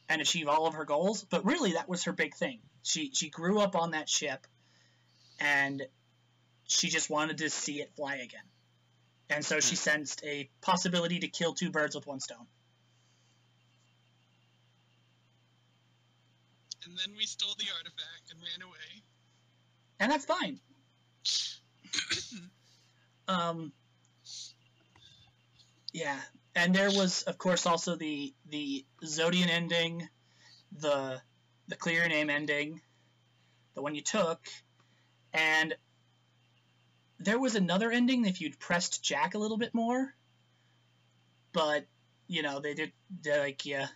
Speaker 1: and achieve all of her goals. But really, that was her big thing. She grew up on that ship, and she just wanted to see it fly again. And so she sensed a possibility to kill two birds with one stone.
Speaker 3: And then we stole the artifact and ran away.
Speaker 1: And that's fine. Yeah. And there was, of course, also the Zodian ending, the clear name ending, the one you took, and there was another ending if you'd pressed Jack a little bit more, but, you know, they like, yeah,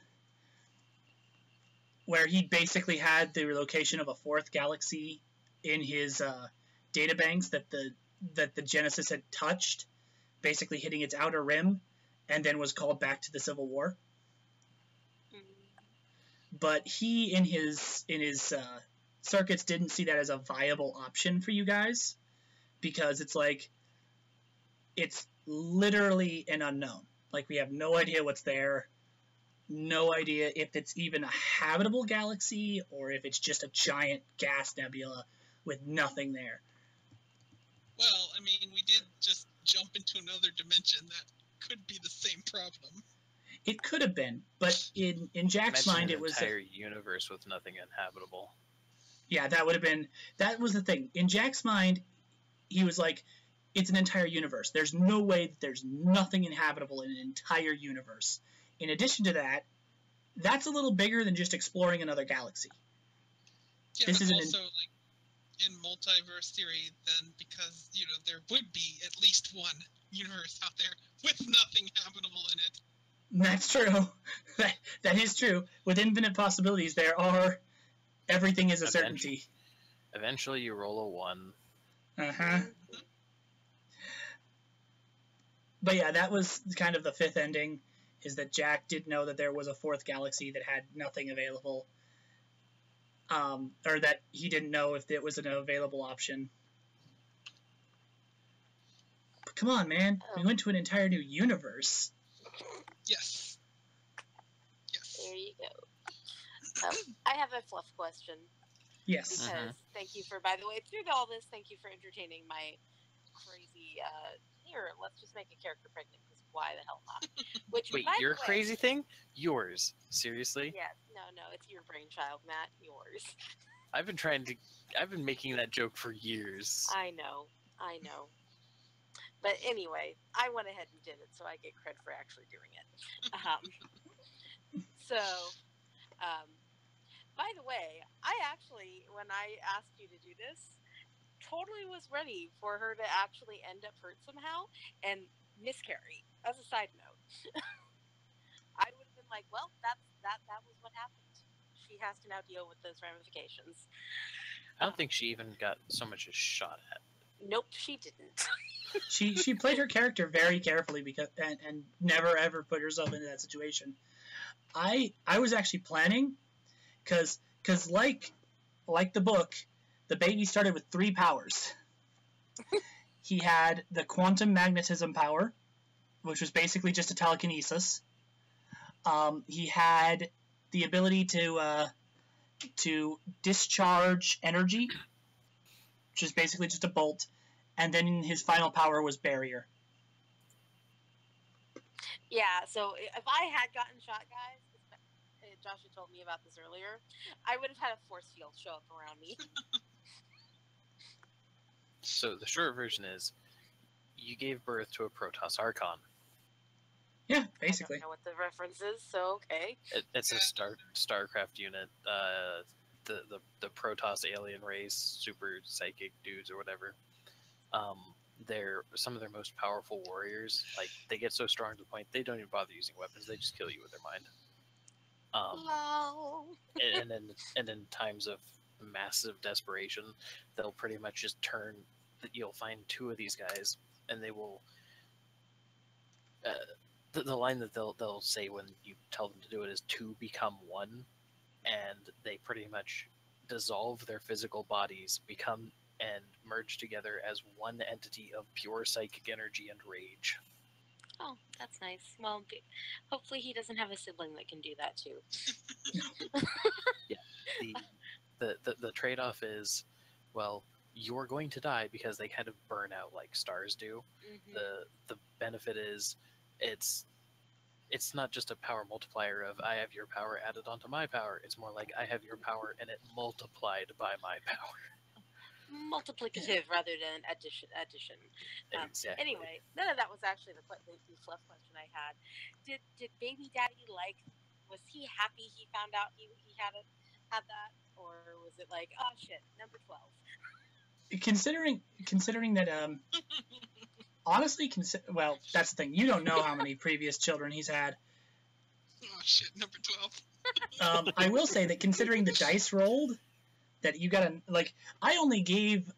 Speaker 1: where he basically had the location of a fourth galaxy in his databanks that the Genesis had touched, basically hitting its outer rim, and then was called back to the Civil War. But he, in his circuits, didn't see that as a viable option for you guys, because it's like, it's literally an unknown. Like, we have no idea what's there, no idea if it's even a habitable galaxy, or if it's just a giant gas nebula with nothing there.
Speaker 3: Well, I mean, we did just jump into another dimension that could be the same problem.
Speaker 1: It could have been, but in Jack's mind, it was
Speaker 2: an entire universe with nothing inhabitable.
Speaker 1: Yeah, that was the thing. In Jack's mind, he was like, it's an entire universe. There's no way that there's nothing inhabitable in an entire universe. In addition to that, that's a little bigger than just exploring another galaxy.
Speaker 3: Yeah, this but also, like, in multiverse theory, then, because, you know, there would be at least one universe out there with nothing habitable in it.
Speaker 1: That's true. That is true. With infinite possibilities, everything is a certainty.
Speaker 2: Eventually you roll a 1.
Speaker 1: Uh-huh. But yeah, that was kind of the fifth ending, is that Jack did know that there was a fourth galaxy that had nothing available. Or that he didn't know if it was an available option. But come on, man. We went to an entire new universe.
Speaker 3: Yes.
Speaker 4: There you go. I have a fluff question.
Speaker 1: Yes.
Speaker 4: Because thank you for, by the way, through all this, thank you for entertaining my crazy, here, let's just make a character pregnant, because why the hell not? Which,
Speaker 2: wait, your crazy thing? Yours. Seriously?
Speaker 4: Yeah, no, it's your brainchild, Matt. Yours.
Speaker 2: I've been making that joke for years.
Speaker 4: I know. But anyway, I went ahead and did it, so I get credit for actually doing it. By the way, I actually, when I asked you to do this, totally was ready for her to actually end up hurt somehow and miscarry, as a side note. I would have been like, well, that was what happened. She has to now deal with those ramifications.
Speaker 2: I don't think she even got so much as shot at.
Speaker 4: Nope, she didn't.
Speaker 1: She played her character very carefully and never ever put herself into that situation. I was actually planning, because like the book, the baby started with 3 powers. He had the quantum magnetism power, which was basically just a telekinesis. He had the ability to discharge energy, which is basically just a bolt, and then his final power was barrier.
Speaker 4: Yeah, so if I had gotten shot, guys, Josh had told me about this earlier, I would have had a force field show up around me.
Speaker 2: So the short version is, you gave birth to a Protoss Archon.
Speaker 1: Yeah, basically.
Speaker 4: I don't know what the reference is, so okay.
Speaker 2: It's a StarCraft unit. The Protoss alien race, super psychic dudes or whatever. They're some of their most powerful warriors. Like, they get so strong to the point they don't even bother using weapons. They just kill you with their mind. And in times of massive desperation, they'll pretty much just turn. You'll find 2 of these guys, and they will. The line that they'll say when you tell them to do it is 2 become 1, and they pretty much dissolve their physical bodies, become and merge together as one entity of pure psychic energy and rage.
Speaker 4: Oh, that's nice. Well, hopefully he doesn't have a sibling that can do that too.
Speaker 2: Yeah. The trade-off is, well, you're going to die because they kind of burn out like stars do.
Speaker 4: Mm-hmm.
Speaker 2: The benefit is it's not just a power multiplier of I have your power added onto my power. It's more like I have your power and it multiplied by my power.
Speaker 4: Multiplicative rather than addition.
Speaker 2: Exactly.
Speaker 4: Anyway, none of that was actually the fluff question I had. Did Baby Daddy was he happy he found out he had that, or was it like, oh shit, number 12?
Speaker 1: Considering that honestly, well, that's the thing. You don't know how many previous children he's had.
Speaker 3: Oh shit, number 12.
Speaker 1: I will say that considering the dice rolled, that you got I only gave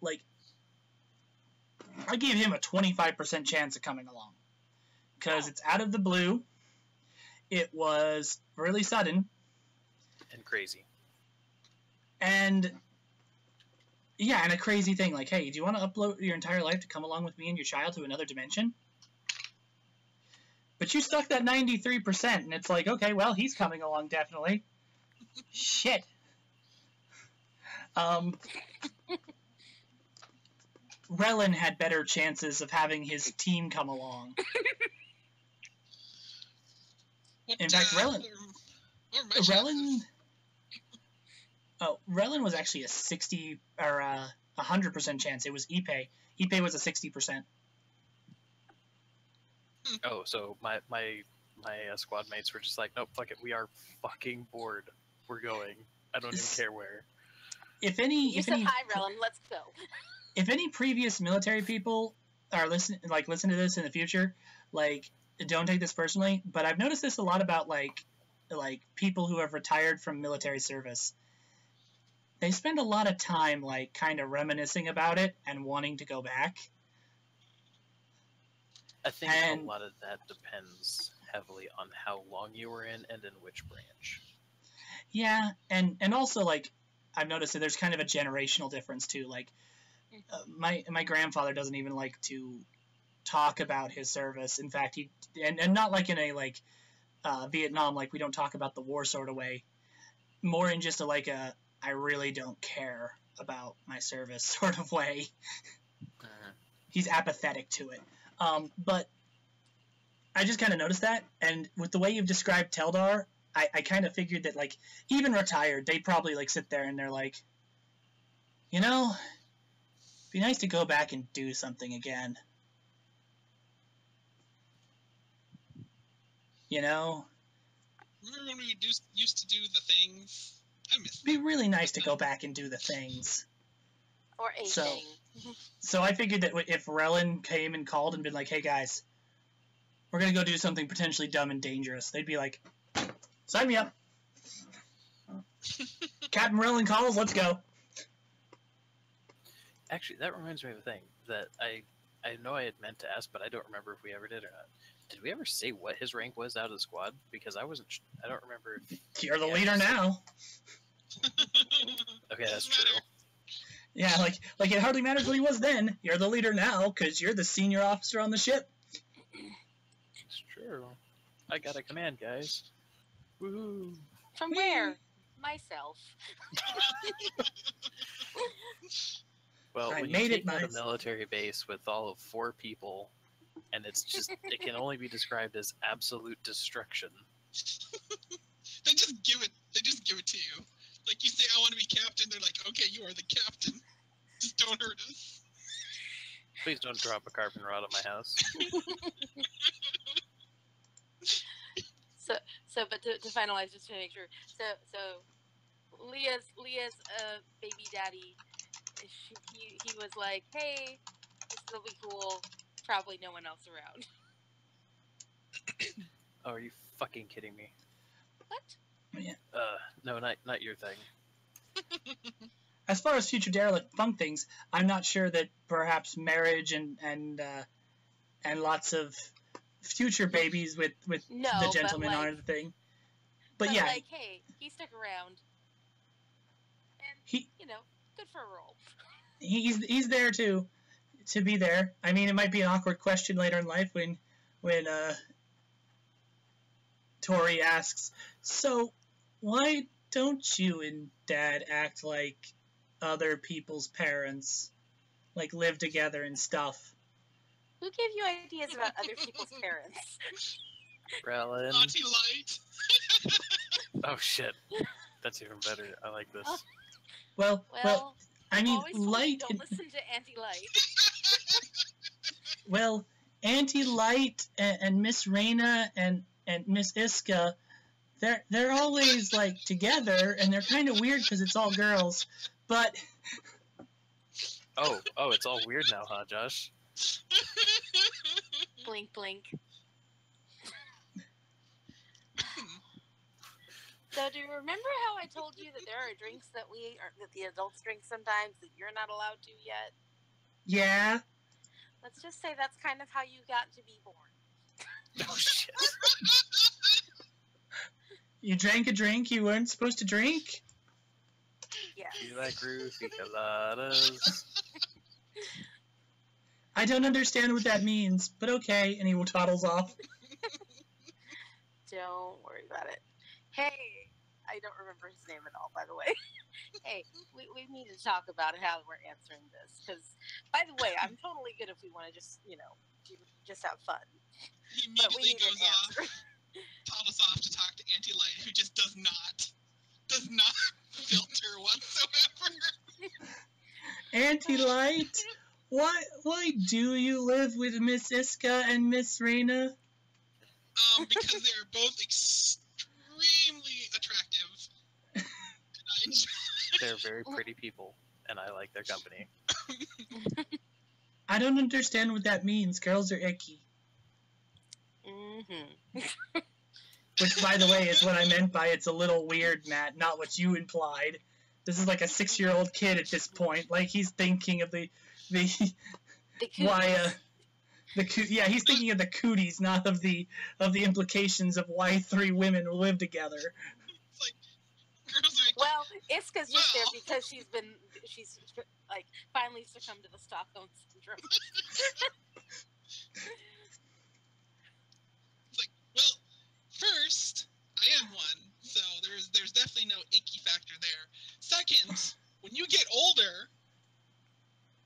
Speaker 1: I gave him a 25% chance of coming along, because it's out of the blue. It was really sudden
Speaker 2: and crazy,
Speaker 1: and yeah, and a crazy thing like, hey, do you want to upload your entire life to come along with me and your child to another dimension? But you stuck that 93%, and it's like, okay, well, he's coming along definitely. Shit. Relin had better chances of having his team come along. In fact, Relin was actually a 60 or 100% chance. It was Ipe. Ipe was a 60%.
Speaker 2: Oh, so my squad mates were just like, nope, fuck it, we are fucking bored. We're going. I don't even care where.
Speaker 4: Hi, Relin, let's go.
Speaker 1: If any previous military people are listen to this in the future, don't take this personally, but I've noticed this a lot about like people who have retired from military service. They spend a lot of time kind of reminiscing about it and wanting to go back.
Speaker 2: I think a lot of that depends heavily on how long you were in and in which branch.
Speaker 1: Yeah, and also I've noticed that there's kind of a generational difference too. My grandfather doesn't even like to talk about his service. In fact, and not like in a Vietnam, we don't talk about the war sort of way. More in just a I really don't care about my service sort of way. He's apathetic to it. But I just kind of noticed that, and with the way you've described Teldar, I kind of figured that even retired, they probably sit there and they're like, it'd be nice to go back and do something again.
Speaker 3: Remember when we used to do the things? I miss
Speaker 1: It'd be really nice to go back and do the things.
Speaker 4: Or a thing.
Speaker 1: So I figured that if Relin came and called and been like, hey guys, we're going to go do something potentially dumb and dangerous, they'd be like, sign me up. Captain Relin calls, let's go.
Speaker 2: Actually, that reminds me of a thing that I know I had meant to ask, but I don't remember if we ever did or not. Did we ever say what his rank was out of the squad? Because I don't remember.
Speaker 1: You're the leader now.
Speaker 2: Okay, that's true.
Speaker 1: Yeah, it hardly matters what he was then. You're the leader now, because you're the senior officer on the ship.
Speaker 2: It's true. I got a command, guys. Woohoo!
Speaker 4: From where? Myself.
Speaker 2: Well,
Speaker 1: I
Speaker 2: when you
Speaker 1: made
Speaker 2: take
Speaker 1: it
Speaker 2: out
Speaker 1: nice.
Speaker 2: a military base with all of 4 people, and it can only be described as absolute destruction.
Speaker 3: They just give it to you. You say, I want to be captain, they're like, okay, you are the captain. Just don't hurt us.
Speaker 2: Please don't drop a carbon rod on my house.
Speaker 4: But to finalize, just to make sure, so Leah's baby daddy, he was like, hey, this will be cool. Probably no one else around.
Speaker 2: Oh, are you fucking kidding me?
Speaker 4: What?
Speaker 1: Yeah.
Speaker 2: No, not your thing.
Speaker 1: As far as future Derelict funk things, I'm not sure that perhaps marriage and lots of future babies with the gentleman are the thing. But yeah,
Speaker 4: hey, he stuck around, and
Speaker 1: he
Speaker 4: good for a role.
Speaker 1: He's there to be there. I mean, it might be an awkward question later in life when when Tori asks, "So, why don't you and Dad act like other people's parents, like live together and stuff?"
Speaker 4: Who gave you ideas about other people's parents?
Speaker 2: Rellin.
Speaker 3: Auntie Light.
Speaker 2: Oh shit, that's even better. I like this.
Speaker 1: Well, I mean,
Speaker 4: always told you
Speaker 1: Light.
Speaker 4: don't listen to Auntie Light.
Speaker 1: Well, Auntie Light and Miss Raina and Miss Iska, they're always like together, and they're kind of weird because it's all girls. But
Speaker 2: Oh, it's all weird now, huh, Josh?
Speaker 4: Blink, blink. So do you remember how I told you that there are drinks that the adults drink sometimes that you're not allowed to yet?
Speaker 1: yeah,
Speaker 4: Let's just say that's kind of how you got to be born.
Speaker 2: Oh shit.
Speaker 1: you drank a drink you weren't supposed to drink.
Speaker 4: Yes.
Speaker 2: You like groovy coladas?
Speaker 1: I don't understand what that means, but okay. And he toddles off.
Speaker 4: Don't worry about it. Hey, I don't remember his name at all, by the way. Hey, we need to talk about how we're answering this. Because, by the way, I'm totally good if we want to just, just have fun.
Speaker 3: He
Speaker 4: But we
Speaker 3: immediately
Speaker 4: need an
Speaker 3: goes off,
Speaker 4: answer.
Speaker 3: toddles off to talk to Auntie Light, who just does not filter whatsoever.
Speaker 1: Auntie Light, why do you live with Miss Iska and Miss Raina?
Speaker 3: Because they're both extremely attractive.
Speaker 2: They're very pretty people, and I like their company.
Speaker 1: I don't understand what that means. Girls are icky.
Speaker 4: Mm-hmm.
Speaker 1: Which, by the way, is what I meant by it's a little weird, Matt, not what you implied. This is like a 6-year-old kid at this point. Like, he's thinking of the why, he's thinking of the cooties, not of the implications of why 3 women will live together.
Speaker 3: It's like, girls are
Speaker 4: Well, Iska's just there because she's like finally succumbed to the Stockholm syndrome.
Speaker 3: It's like, well, first, I am one, so there's definitely no icky factor there. Second, when you get older,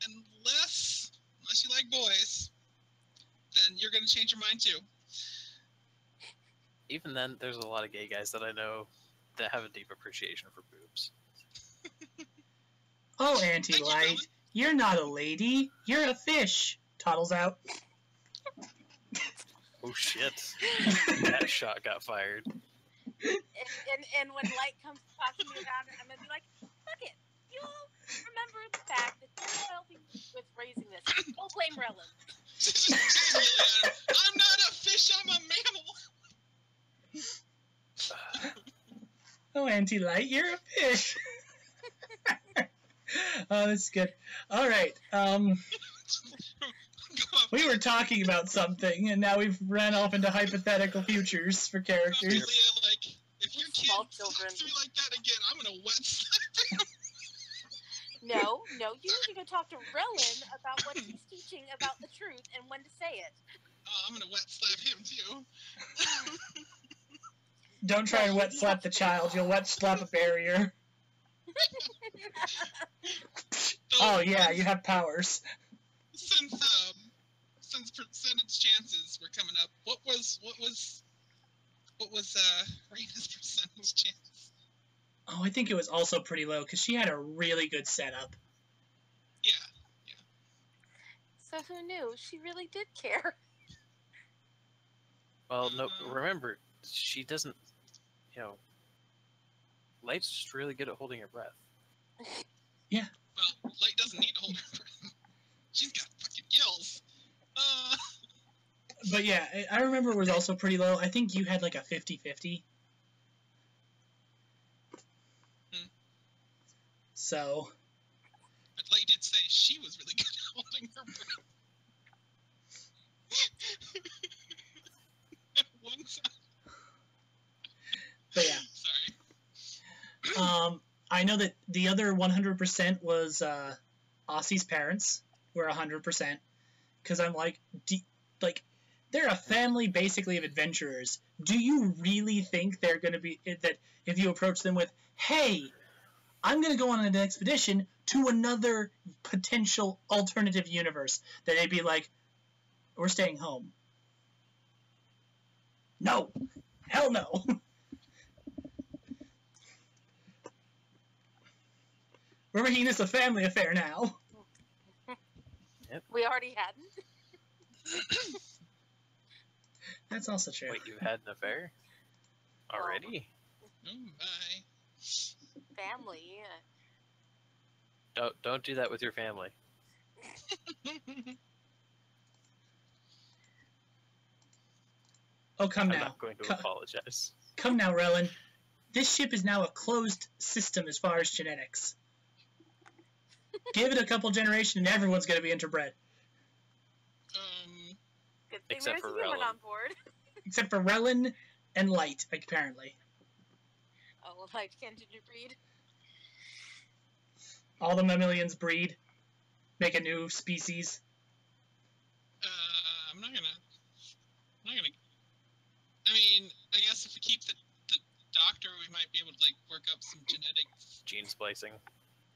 Speaker 3: unless you like boys, then you're gonna change your mind too.
Speaker 2: Even then, there's a lot of gay guys that I know that have a deep appreciation for boobs.
Speaker 1: Oh, Auntie
Speaker 3: Thank you,
Speaker 1: Light,
Speaker 3: Rowan.
Speaker 1: you're not a lady. You're a fish. Toddles out.
Speaker 2: Oh shit. That shot got fired.
Speaker 4: And when Light comes to talk to me about it, I'm gonna be like, fuck it. You'll remember the fact that you're helping with raising this. Don't blame Rellin.
Speaker 3: She's yelling at him, I'm not a fish, I'm a mammal.
Speaker 1: Oh, Auntie Light, you're a fish. Oh, that's good. All right. We were talking about something, and now we've ran off into hypothetical futures for characters.
Speaker 3: Leah, like, if your kid
Speaker 4: Small
Speaker 3: talks
Speaker 4: children.
Speaker 3: to me like that again, I'm gonna wet slap him.
Speaker 4: No, you need to go talk to Rellin about what he's teaching about the truth and when to say it.
Speaker 3: Oh, I'm gonna wet slap him too.
Speaker 1: Don't try and wet slap the child. You'll wet slap a barrier. Oh, yeah, you have powers.
Speaker 3: Since percentage chances were coming up, what was Raina's percentage chance?
Speaker 1: Oh, I think it was also pretty low, because she had a really good setup.
Speaker 3: Yeah.
Speaker 4: So who knew? She really did care.
Speaker 2: Well, no, remember, she doesn't, Light's just really good at holding her breath.
Speaker 3: Well, Light doesn't need to hold her breath. She's got fucking gills.
Speaker 1: But yeah, I remember it was also pretty low. I think you had like a 50-50. So.
Speaker 3: But Light did say she was really good at holding her breath. One side.
Speaker 1: But yeah.
Speaker 3: Sorry.
Speaker 1: I know that the other 100% was Aussie's parents were 100%, because I'm like, They're a family, basically, of adventurers. Do you really think they're going to be that if you approach them with, "Hey, I'm going to go on an expedition to another potential alternative universe," that they'd be like, "We're staying home"? No, hell no. We're making this a family affair now.
Speaker 2: Yep.
Speaker 4: We already hadn't.
Speaker 1: That's also true.
Speaker 2: Wait, you had an affair already?
Speaker 3: Oh my.
Speaker 4: Family.
Speaker 2: Don't do that with your family.
Speaker 1: Oh, come
Speaker 2: I'm
Speaker 1: now.
Speaker 2: not going to apologize.
Speaker 1: Come now, Relin. This ship is now a closed system as far as genetics. Give it a couple generations and everyone's going to be interbred.
Speaker 4: Good thing
Speaker 2: Except
Speaker 4: there's
Speaker 2: for
Speaker 4: a human
Speaker 2: Relin.
Speaker 4: on board.
Speaker 1: Except for Relin and Light, apparently.
Speaker 4: Oh, like continue breed.
Speaker 1: All the mammalians breed. Make a new species.
Speaker 3: I'm not gonna. I mean, I guess if we keep the doctor, we might be able to like work up some genetics.
Speaker 2: Gene splicing.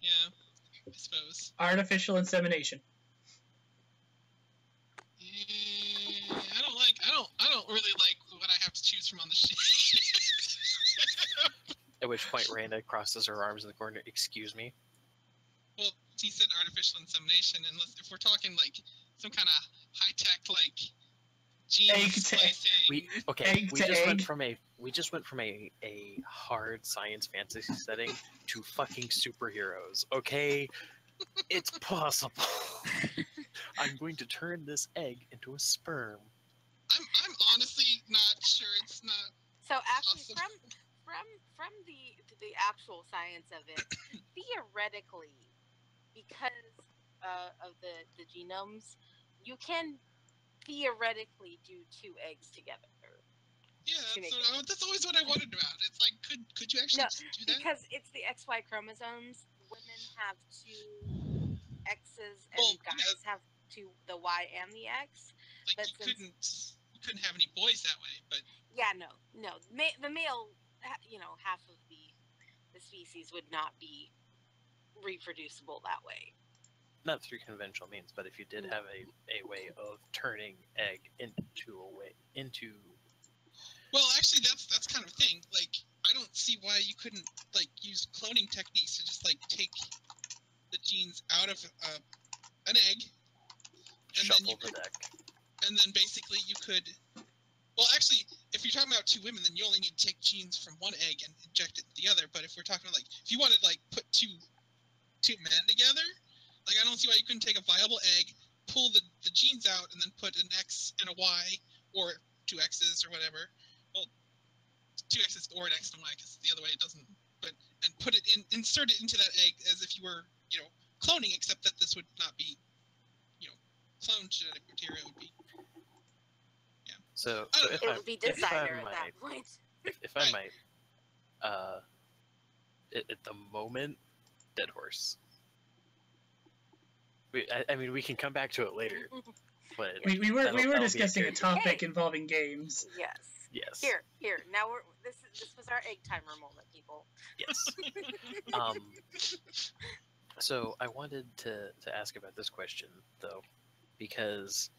Speaker 3: Yeah, I suppose.
Speaker 1: Artificial insemination.
Speaker 3: I don't really like what I have to choose from on the ship.
Speaker 2: At which point, Randa crosses her arms in the corner. Excuse me.
Speaker 3: Well, he said artificial insemination, and if we're talking like some kind of high tech like gene splicing,
Speaker 2: We just went from a hard science fantasy setting to fucking superheroes. Okay, it's possible. I'm going to turn this egg into a sperm.
Speaker 3: I'm honestly not sure it's not.
Speaker 4: So actually,
Speaker 3: Awesome.
Speaker 4: from the actual science of it, theoretically, because of the genomes, you can theoretically do two eggs together.
Speaker 3: Yeah, that's always what I wondered about. It's like, could you actually do that?
Speaker 4: Because it's the XY chromosomes. Women have two X's and guys have the Y and the X.
Speaker 3: Like
Speaker 4: but
Speaker 3: you couldn't have any boys that way, but
Speaker 4: yeah, no. The male, half of the species would not be reproducible that way.
Speaker 2: Not through conventional means, but if you did have a way of turning egg into
Speaker 3: well, actually, that's kind of a thing. Like, I don't see why you couldn't like use cloning techniques to just like take the genes out of an egg, and
Speaker 2: shuffle the deck.
Speaker 3: And then basically you could. Well, actually, if you're talking about two women, then you only need to take genes from one egg and inject it into the other. But if we're talking like, if you wanted to like put two men together, like I don't see why you couldn't take a viable egg, pull the genes out, and then put an X and a Y, or two X's or whatever. Well, two X's or an X and a Y, because the other way it doesn't. But and put it insert it into that egg as if you were, cloning, except that this would not be, cloned genetic material. It would be.
Speaker 2: So
Speaker 4: it would be designer at that point.
Speaker 2: If I might, at the moment, dead horse. I mean, we can come back to it later, but
Speaker 1: we were discussing a topic involving games.
Speaker 4: Yes.
Speaker 2: Yes.
Speaker 4: Here. Now this was our egg timer moment, people.
Speaker 2: Yes. So I wanted to ask about this question though, because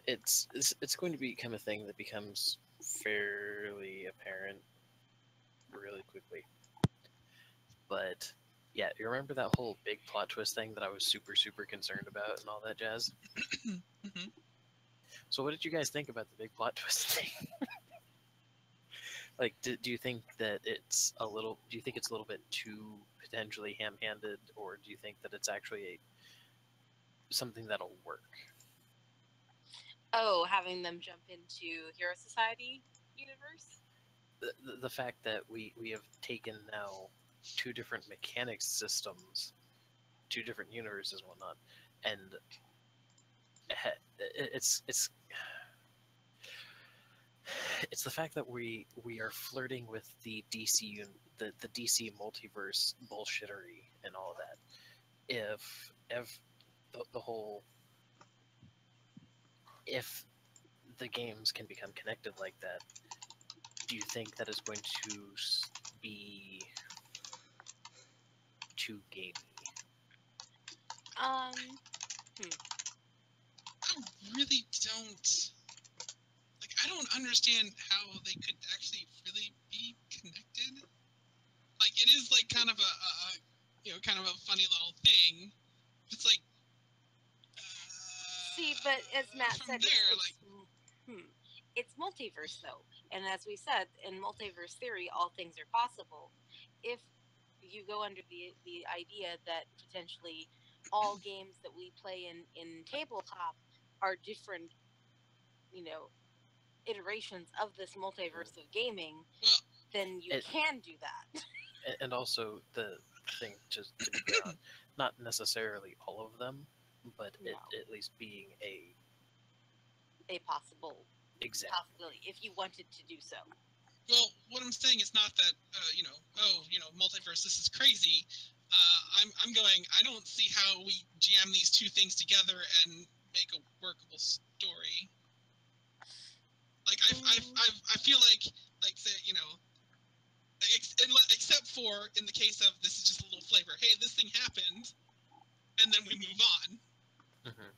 Speaker 2: it's going to become a thing that becomes fairly apparent really quickly. But yeah, you remember that whole big plot twist thing that I was super, super concerned about and all that jazz?
Speaker 3: Mm-hmm.
Speaker 2: So what did you guys think about the big plot twist thing? Like, do you think that it's a little bit too potentially ham-handed, or do you think that it's actually something that'll work?
Speaker 4: Oh, having them jump into Hero Society universe?
Speaker 2: The fact that we have taken now two different mechanics systems, two different universes and whatnot, and it's the fact that we are flirting with the DC the DC multiverse bullshittery and all of that. if the whole, if the games can become connected like that, do you think that is going to be too gamey?
Speaker 3: I really don't. Like, I don't understand how they could actually really be connected. Like, it is like kind of kind of a funny little thing. It's like.
Speaker 4: See, but as Matt said,
Speaker 3: there,
Speaker 4: it's multiverse though, and as we said, in multiverse theory, all things are possible. If you go under the idea that potentially all games that we play in tabletop are different, iterations of this multiverse of gaming, then you can do that.
Speaker 2: And also the thing, just to be clear on, not necessarily all of them, but
Speaker 4: No.
Speaker 2: at least being a
Speaker 4: possible
Speaker 2: example.
Speaker 4: Possibility if you wanted to do so.
Speaker 3: Well, what I'm saying is not that multiverse, this is crazy. I'm going. I don't see how we jam these two things together and make a workable story. Like I feel like say, except for in the case of this is just a little flavor. Hey, this thing happened, and then we move on.
Speaker 2: Mm-hmm.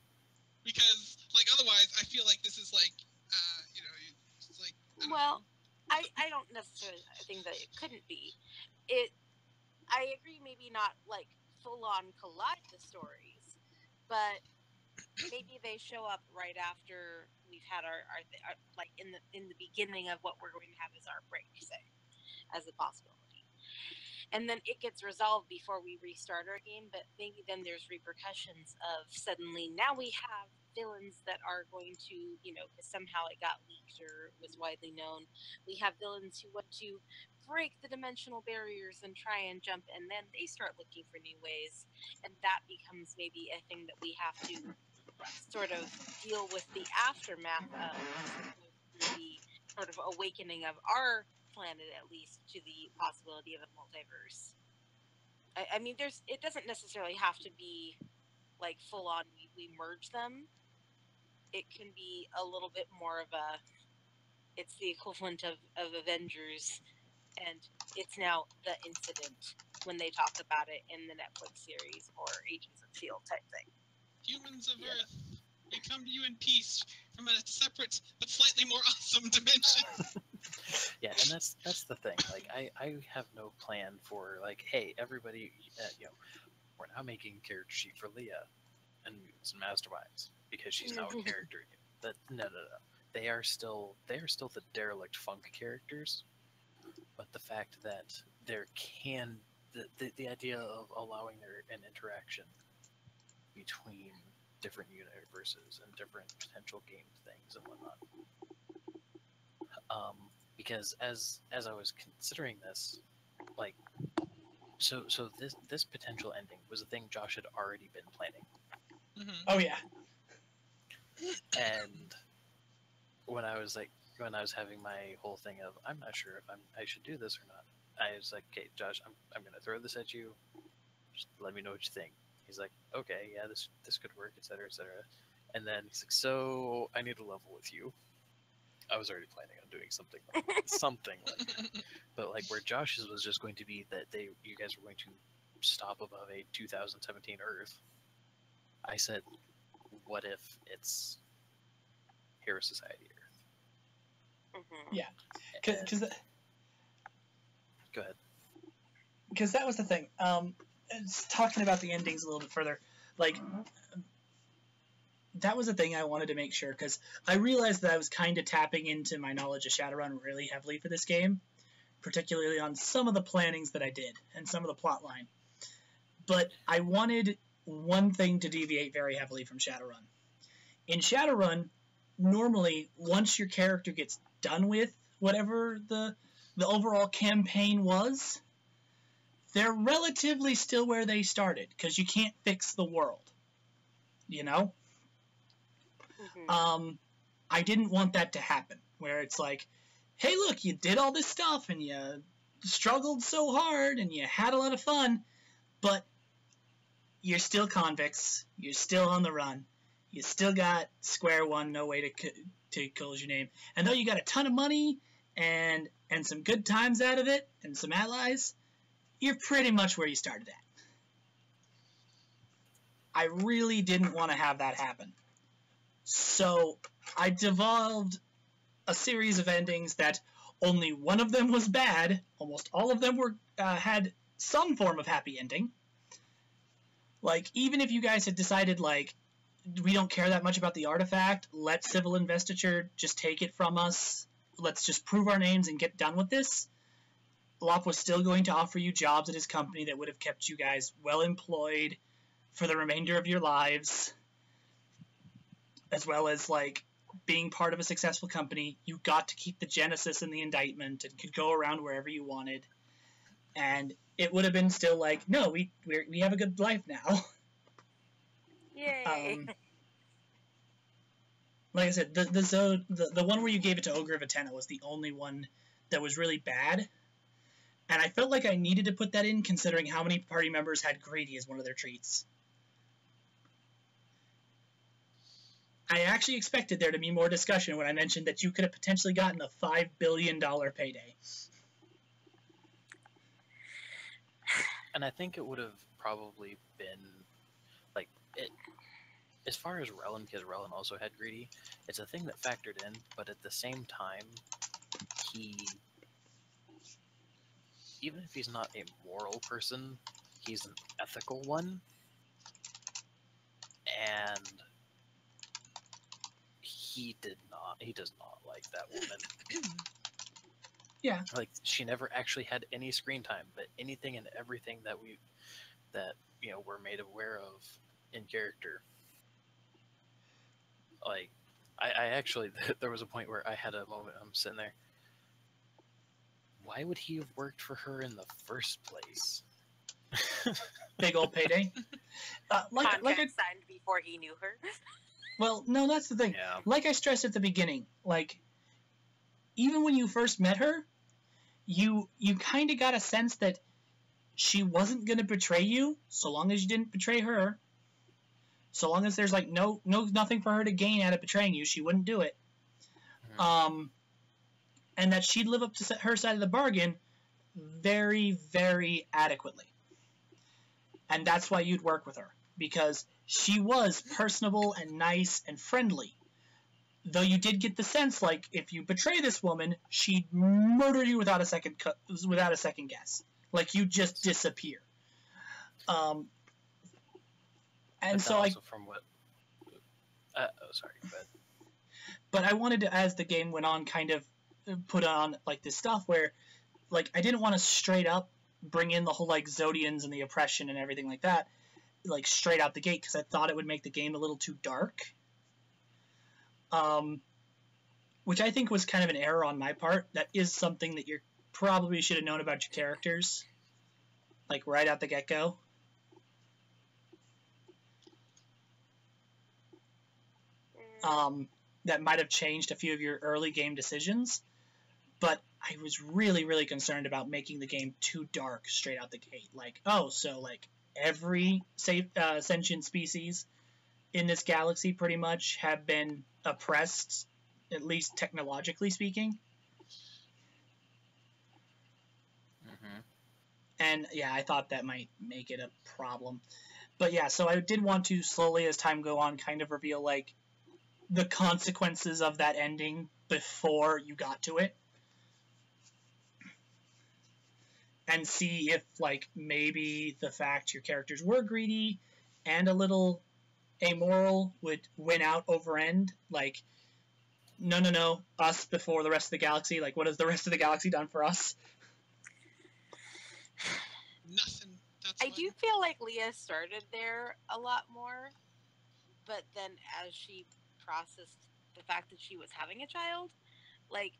Speaker 3: Because otherwise, I feel like this is like it's like.
Speaker 4: I don't necessarily think that it couldn't be. I agree, maybe not like full on collide the stories, but maybe they show up right after we've had our like in the beginning of what we're going to have as our break, say, as a possibility, and then it gets resolved before we restart our game. But maybe then there's repercussions of suddenly now we have villains that are going to, because somehow it got leaked or was widely known, we have villains who want to break the dimensional barriers and try and jump, and then they start looking for new ways, and that becomes maybe a thing that we have to sort of deal with the aftermath of, the sort of awakening of our planet, at least, to the possibility of a multiverse. I mean, it doesn't necessarily have to be like full on we merge them. It can be a little bit more of it's the equivalent of Avengers, and it's now the incident when they talk about it in the Netflix series or Agents of S.H.I.E.L.D. type thing.
Speaker 3: Humans of Earth, we come to you in peace from a separate but slightly more awesome dimension.
Speaker 2: Yeah, and that's the thing. Like, I have no plan for, like, hey, everybody, we're now making a character sheet for Leah and Mutants and Masterminds because she's now a character. No. They are still the Derelict Funk characters, but the fact that there can the idea of allowing an interaction between different universes and different potential game things and whatnot. Because as I was considering this, like, so this potential ending was a thing Josh had already been planning.
Speaker 3: Mm-hmm.
Speaker 1: Oh yeah.
Speaker 2: And when I was having my whole thing of I'm not sure if I should do this or not, I was like, okay, Josh, I'm gonna throw this at you. Just let me know what you think. He's like, okay, yeah, this could work, etc., etc. And then he's like, so I need to level with you. I was already planning on doing something like that. But like where Josh's was just going to be that you guys were going to stop above a 2017 Earth. I said, what if it's Hero Society Earth?
Speaker 4: Mm-hmm.
Speaker 1: Yeah, because
Speaker 2: go ahead.
Speaker 1: Because that was the thing. Talking about the endings a little bit further, like that was the thing I wanted to make sure, because I realized that I was kind of tapping into my knowledge of Shadowrun really heavily for this game, particularly on some of the plannings that I did and some of the plot line. But I wanted one thing to deviate very heavily from Shadowrun. In Shadowrun, normally, once your character gets done with whatever the overall campaign was, they're relatively still where they started, because you can't fix the world, you know?
Speaker 4: Mm-hmm.
Speaker 1: I didn't want that to happen, where it's like, hey, look, you did all this stuff, and you struggled so hard, and you had a lot of fun, but you're still convicts. You're still on the run. You still got square one, no way to close your name. And though you got a ton of money and some good times out of it and some allies, you're pretty much where you started at. I really didn't want to have that happen. So I devolved a series of endings that only one of them was bad. Almost all of them were had some form of happy ending. Like, even if you guys had decided, like, we don't care that much about the artifact, let Civil Investiture just take it from us, let's just prove our names and get done with this, Lop was still going to offer you jobs at his company that would have kept you guys well employed for the remainder of your lives, as well as, like, being part of a successful company. You got to keep the Genesis in the indictment and could go around wherever you wanted. And it would have been still like, no, we have a good life now.
Speaker 4: Yay!
Speaker 1: Like I said, the one where you gave it to Ogre of Atenna was the only one that was really bad. And I felt like I needed to put that in, considering how many party members had greedy as one of their treats. I actually expected there to be more discussion when I mentioned that you could have potentially gotten a $5 billion payday.
Speaker 2: And I think it would have probably been, like, it, as far as Relin, because Relin also had greedy, it's a thing that factored in, but at the same time, he, even if he's not a moral person, he's an ethical one, and he does not like that woman.
Speaker 1: Yeah.
Speaker 2: Like, she never actually had any screen time, but anything and everything that we're made aware of in character. Like, I actually, there was a point where I had a moment, I'm sitting there, why would he have worked for her in the first place?
Speaker 1: Big old payday.
Speaker 4: Contract signed before he knew her.
Speaker 1: Well, no, that's the thing.
Speaker 2: Yeah.
Speaker 1: Like I stressed at the beginning, like, even when you first met her, you kind of got a sense that she wasn't going to betray you, so long as you didn't betray her. So long as there's, like, nothing for her to gain out of betraying you, she wouldn't do it.
Speaker 2: Mm-hmm.
Speaker 1: And that she'd live up to her side of the bargain very, very adequately. And that's why you'd work with her, because she was personable and nice and friendly. Though you did get the sense, like, if you betray this woman, she'd murder you without a second guess. Like, you just disappear. And so
Speaker 2: also from what... sorry,
Speaker 1: but I wanted to, as the game went on, kind of put on, like, this stuff where, like, I didn't want to straight up bring in the whole, like, Zodians and the oppression and everything like that, like, straight out the gate, because I thought it would make the game a little too dark. Which I think was kind of an error on my part. That is something that you probably should have known about your characters, like, right out the get-go. That might have changed a few of your early game decisions, but I was really, really concerned about making the game too dark straight out the gate. Like, oh, so, like, every sentient species in this galaxy pretty much have been oppressed, at least technologically speaking.
Speaker 2: Mm-hmm.
Speaker 1: And yeah, I thought that might make it a problem. But yeah, so I did want to slowly, as time go on, kind of reveal, like, the consequences of that ending before you got to it. And see if, like, maybe the fact your characters were greedy and a little amoral would win out over end. Like, no, us before the rest of the galaxy. Like, what has the rest of the galaxy done for us?
Speaker 3: Nothing.
Speaker 4: I do feel like Leah started there a lot more, but then as she processed the fact that she was having a child, like,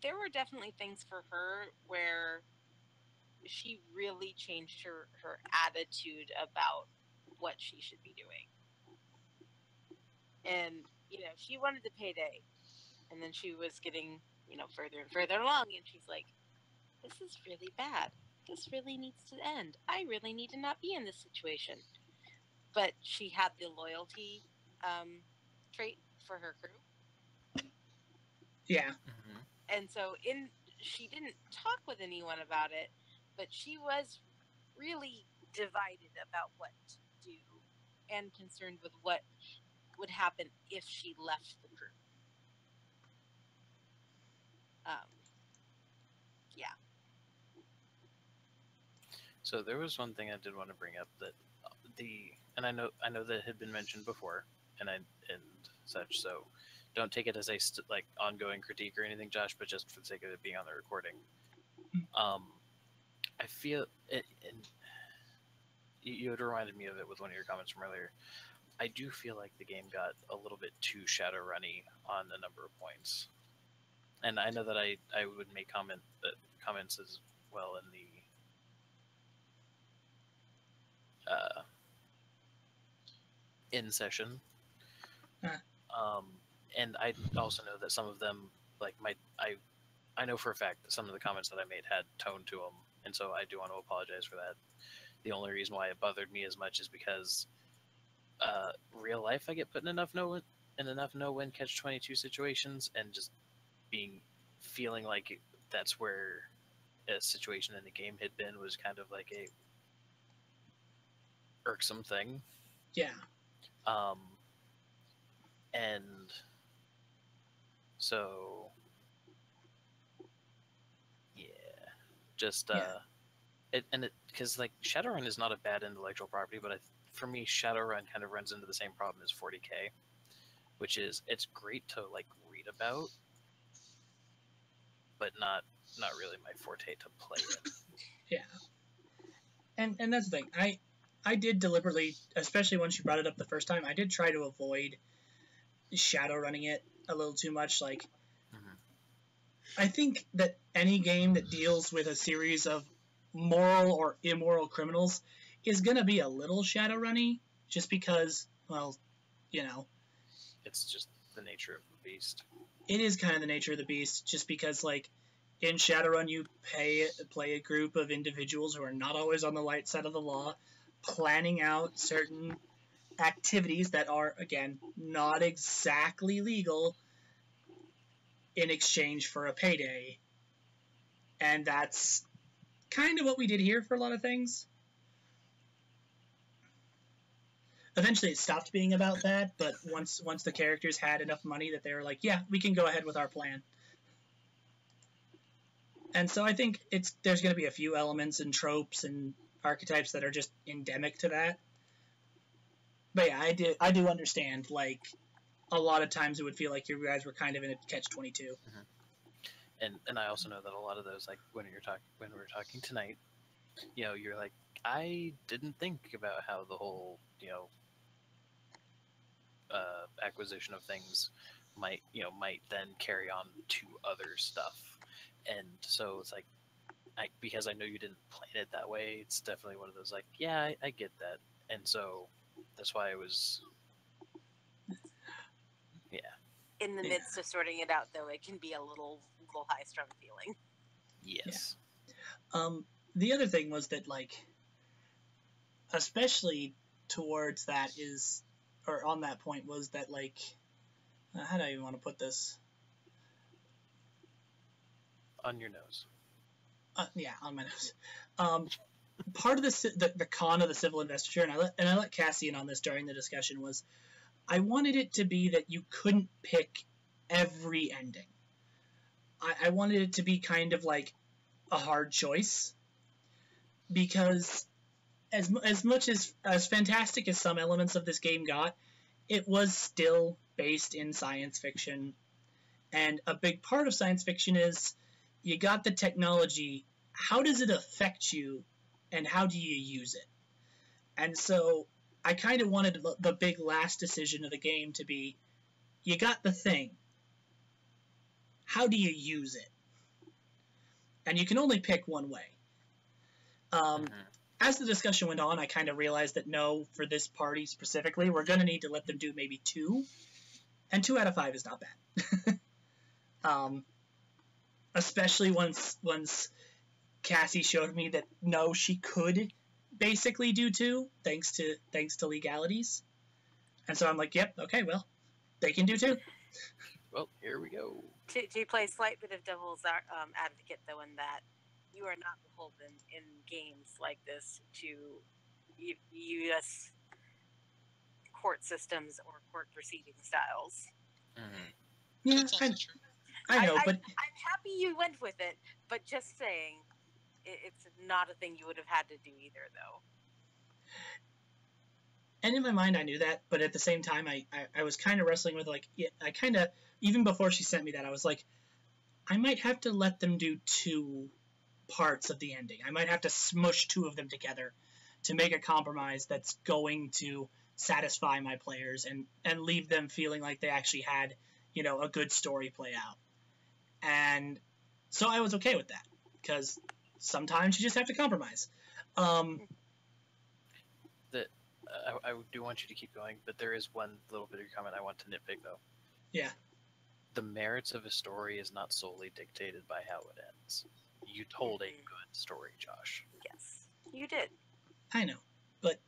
Speaker 4: there were definitely things for her where she really changed her attitude about what she should be doing. And, she wanted the payday, and then she was getting, further and further along, and she's like, this is really bad. This really needs to end. I really need to not be in this situation. but she had the loyalty trait for her crew.
Speaker 1: Yeah.
Speaker 2: Mm-hmm.
Speaker 4: And so she didn't talk with anyone about it, but she was really divided about what to do and concerned with what would happen if she left the crew. Yeah.
Speaker 2: So there was one thing I did want to bring up that and I know that had been mentioned before, and such. So don't take it as a like ongoing critique or anything, Josh, but just for the sake of it being on the recording. I feel it, and you had reminded me of it with one of your comments from earlier. I do feel like the game got a little bit too Shadowrunny on a number of points, and I know that I would make comments as well in the in session. And I also know that some of them, like I know for a fact that some of the comments that I made had tone to them, and so I do want to apologize for that. The only reason why it bothered me as much is because real life I get put in enough no-win catch-22 situations, and just feeling like that's where a situation in the game had been was kind of like a irksome thing.
Speaker 1: Yeah.
Speaker 2: And so yeah, just because like Shadowrun is not a bad intellectual property, but for me Shadowrun kind of runs into the same problem as 40K, which is it's great to like read about, but not really my forte to play it.
Speaker 1: Yeah. And that's the thing. I did deliberately, especially once you brought it up the first time, I did try to avoid Shadowrunning it a little too much. Like, I think that any game that deals with a series of moral or immoral criminals is going to be a little Shadowrunny, just because, well, you know.
Speaker 2: It's just the nature of the beast.
Speaker 1: It is kind of the nature of the beast, just because, like, in Shadowrun you play a group of individuals who are not always on the light side of the law, planning out certain activities that are, again, not exactly legal in exchange for a payday. And that's kind of what we did here for a lot of things. Eventually it stopped being about that, but once the characters had enough money that they were like, yeah, we can go ahead with our plan. And so I think there's going to be a few elements and tropes and archetypes that are just endemic to that. But yeah, I do understand, like, a lot of times it would feel like you guys were kind of in a catch-22.
Speaker 2: Mm-hmm. And I also know that a lot of those, like, when we were talking tonight, you know, you're like, I didn't think about how the whole, you know, acquisition of things might then carry on to other stuff. And so it's like, because I know you didn't plan it that way, it's definitely one of those, like, yeah, I get that. And so that's why it was, yeah.
Speaker 4: In the midst of sorting it out, though, it can be a little high-strung feeling.
Speaker 2: Yes.
Speaker 1: Yeah. The other thing was that, like, especially towards that or on that point, was that, like, how do I even want to put this?
Speaker 2: On your nose.
Speaker 1: Yeah, on my nose. Part of the con of the civil investiture, and I let Cassie in on this during the discussion, was I wanted it to be that you couldn't pick every ending. I wanted it to be kind of like a hard choice, because as much as fantastic as some elements of this game got, it was still based in science fiction, and a big part of science fiction is you got the technology, how does it affect you, and how do you use it? And so I kind of wanted the big last decision of the game to be, you got the thing, how do you use it? And you can only pick one way. As the discussion went on, I kind of realized that no, for this party specifically, we're going to need to let them do maybe 2, and 2 out of 5 is not bad. Especially once Cassie showed me that no, she could basically do 2, thanks to legalities. And so I'm like, yep, okay, well, they can do 2.
Speaker 2: Well, here we go.
Speaker 4: To play a slight bit of devil's advocate, though, in that you are not beholden in games like this to U.S. court systems or court proceeding styles.
Speaker 2: Mm-hmm.
Speaker 1: Yeah,
Speaker 3: That's also true.
Speaker 1: I know, but
Speaker 4: I'm happy you went with it, but just saying, it's not a thing you would have had to do either, though.
Speaker 1: and in my mind I knew that, but at the same time I was kind of wrestling with, like, yeah, I kind of, even before she sent me that, I was like, I might have to let them do 2 parts of the ending. I might have to smush 2 of them together to make a compromise that's going to satisfy my players and leave them feeling like they actually had, you know, a good story play out. And so I was okay with that, because sometimes you just have to compromise.
Speaker 2: I do want you to keep going, but there is one little bit of your comment I want to nitpick, though.
Speaker 1: Yeah.
Speaker 2: The merits of a story is not solely dictated by how it ends. You told a good story, Josh.
Speaker 4: Yes, you did.
Speaker 1: I know, but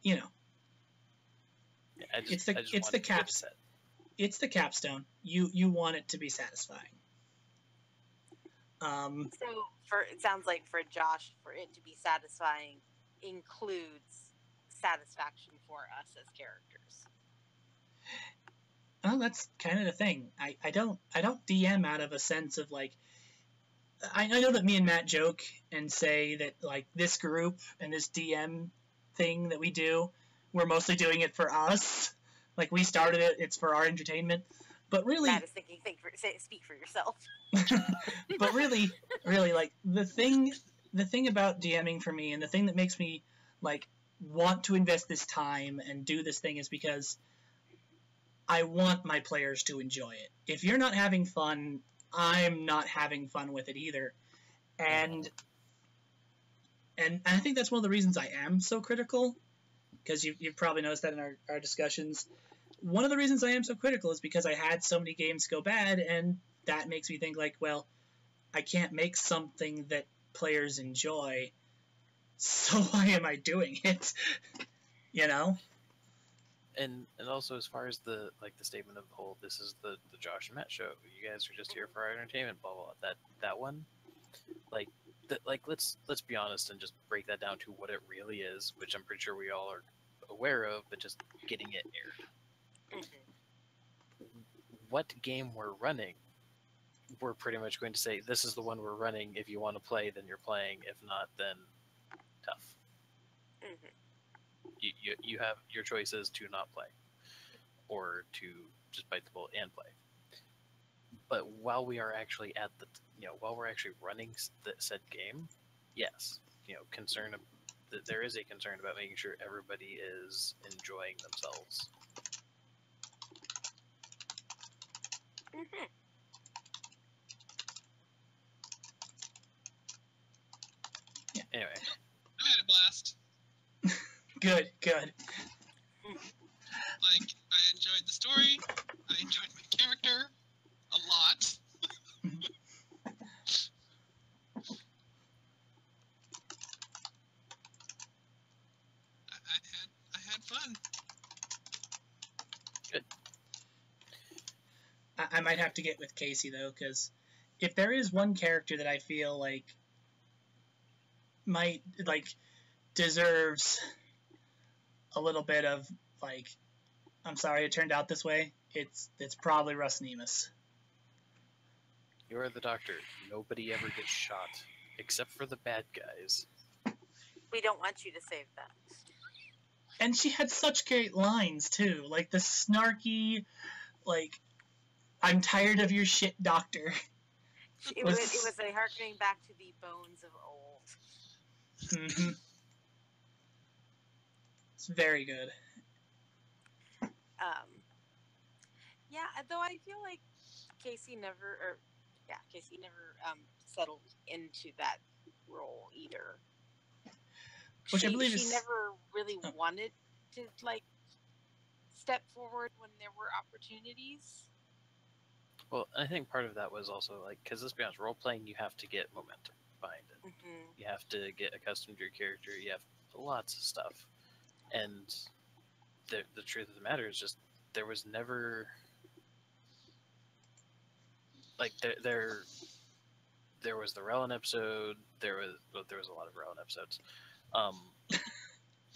Speaker 1: you know,
Speaker 2: Yeah,
Speaker 1: it's the capstone. You want it to be satisfying.
Speaker 4: So it sounds like for Josh, for it to be satisfying includes satisfaction for us as characters.
Speaker 1: Well, that's kind of the thing. I don't DM out of a sense of, like, I know that me and Matt joke and say that, like, this group and this DM thing that we do, we're mostly doing it for us. Like, we started it, it's for our entertainment. But really,
Speaker 4: Matt is thinking, speak for yourself.
Speaker 1: But really, like, the thing about DMing for me, and the thing that makes me, like, want to invest this time and do this thing, is because I want my players to enjoy it. If you're not having fun, I'm not having fun with it either. And I think that's one of the reasons I am so critical, because you've probably noticed that in our discussions. One of the reasons I am so critical is because I had so many games go bad, and that makes me think, like, well, I can't make something that players enjoy, so why am I doing it? You know?
Speaker 2: And also, as far as the statement of the whole, this is the Josh and Matt show. You guys are just here for our entertainment. Blah blah. Blah. That one, let's be honest and just break that down to what it really is, which I'm pretty sure we all are aware of, but just getting it aired. What game we're running, we're pretty much going to say, this is the one we're running. If you want to play, then you're playing. If not, then tough. You have your choices to not play, or to just bite the bullet and play. But while we are actually while we're actually running the said game, yes, there is a concern about making sure everybody is enjoying themselves.
Speaker 1: Yeah.
Speaker 2: Anyway,
Speaker 3: I had a blast.
Speaker 1: Good.
Speaker 3: Like, I enjoyed the story. I enjoyed my character a lot. I had fun.
Speaker 2: Good.
Speaker 1: I might have to get with Casey, though, because if there is one character that I feel like might, like, deserves a little bit of, like, I'm sorry it turned out this way, it's probably Russ Nemus.
Speaker 2: You're the doctor. Nobody ever gets shot, except for the bad guys.
Speaker 4: We don't want you to save that.
Speaker 1: And she had such great lines, too. Like, the snarky, like, I'm tired of your shit, doctor.
Speaker 4: It was a harkening back to the bones of old.
Speaker 1: Mm-hmm. It's very good.
Speaker 4: Yeah, though I feel like Casey never settled into that role either.
Speaker 1: Which I believe
Speaker 4: she never really wanted to, like, step forward when there were opportunities.
Speaker 2: Well, I think part of that was also, like, because let's be honest, role playing, you have to get momentum behind it. You have to get accustomed to your character. You have lots of stuff. And the truth of the matter is just there was never like there was the Relin episode. There was a lot of Relin episodes.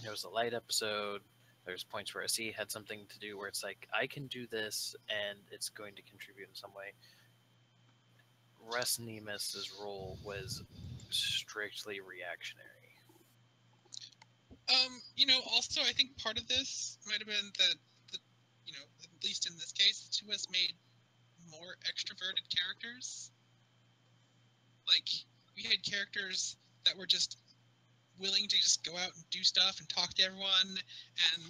Speaker 2: There was the Light episode. There's points where SE had something to do where it's like, I can do this and it's going to contribute in some way. Russ Nemus's role was strictly reactionary.
Speaker 3: Also, I think part of this might have been that, at least in this case, the two of us made more extroverted characters. Like, we had characters that were just willing to just go out and do stuff and talk to everyone, and,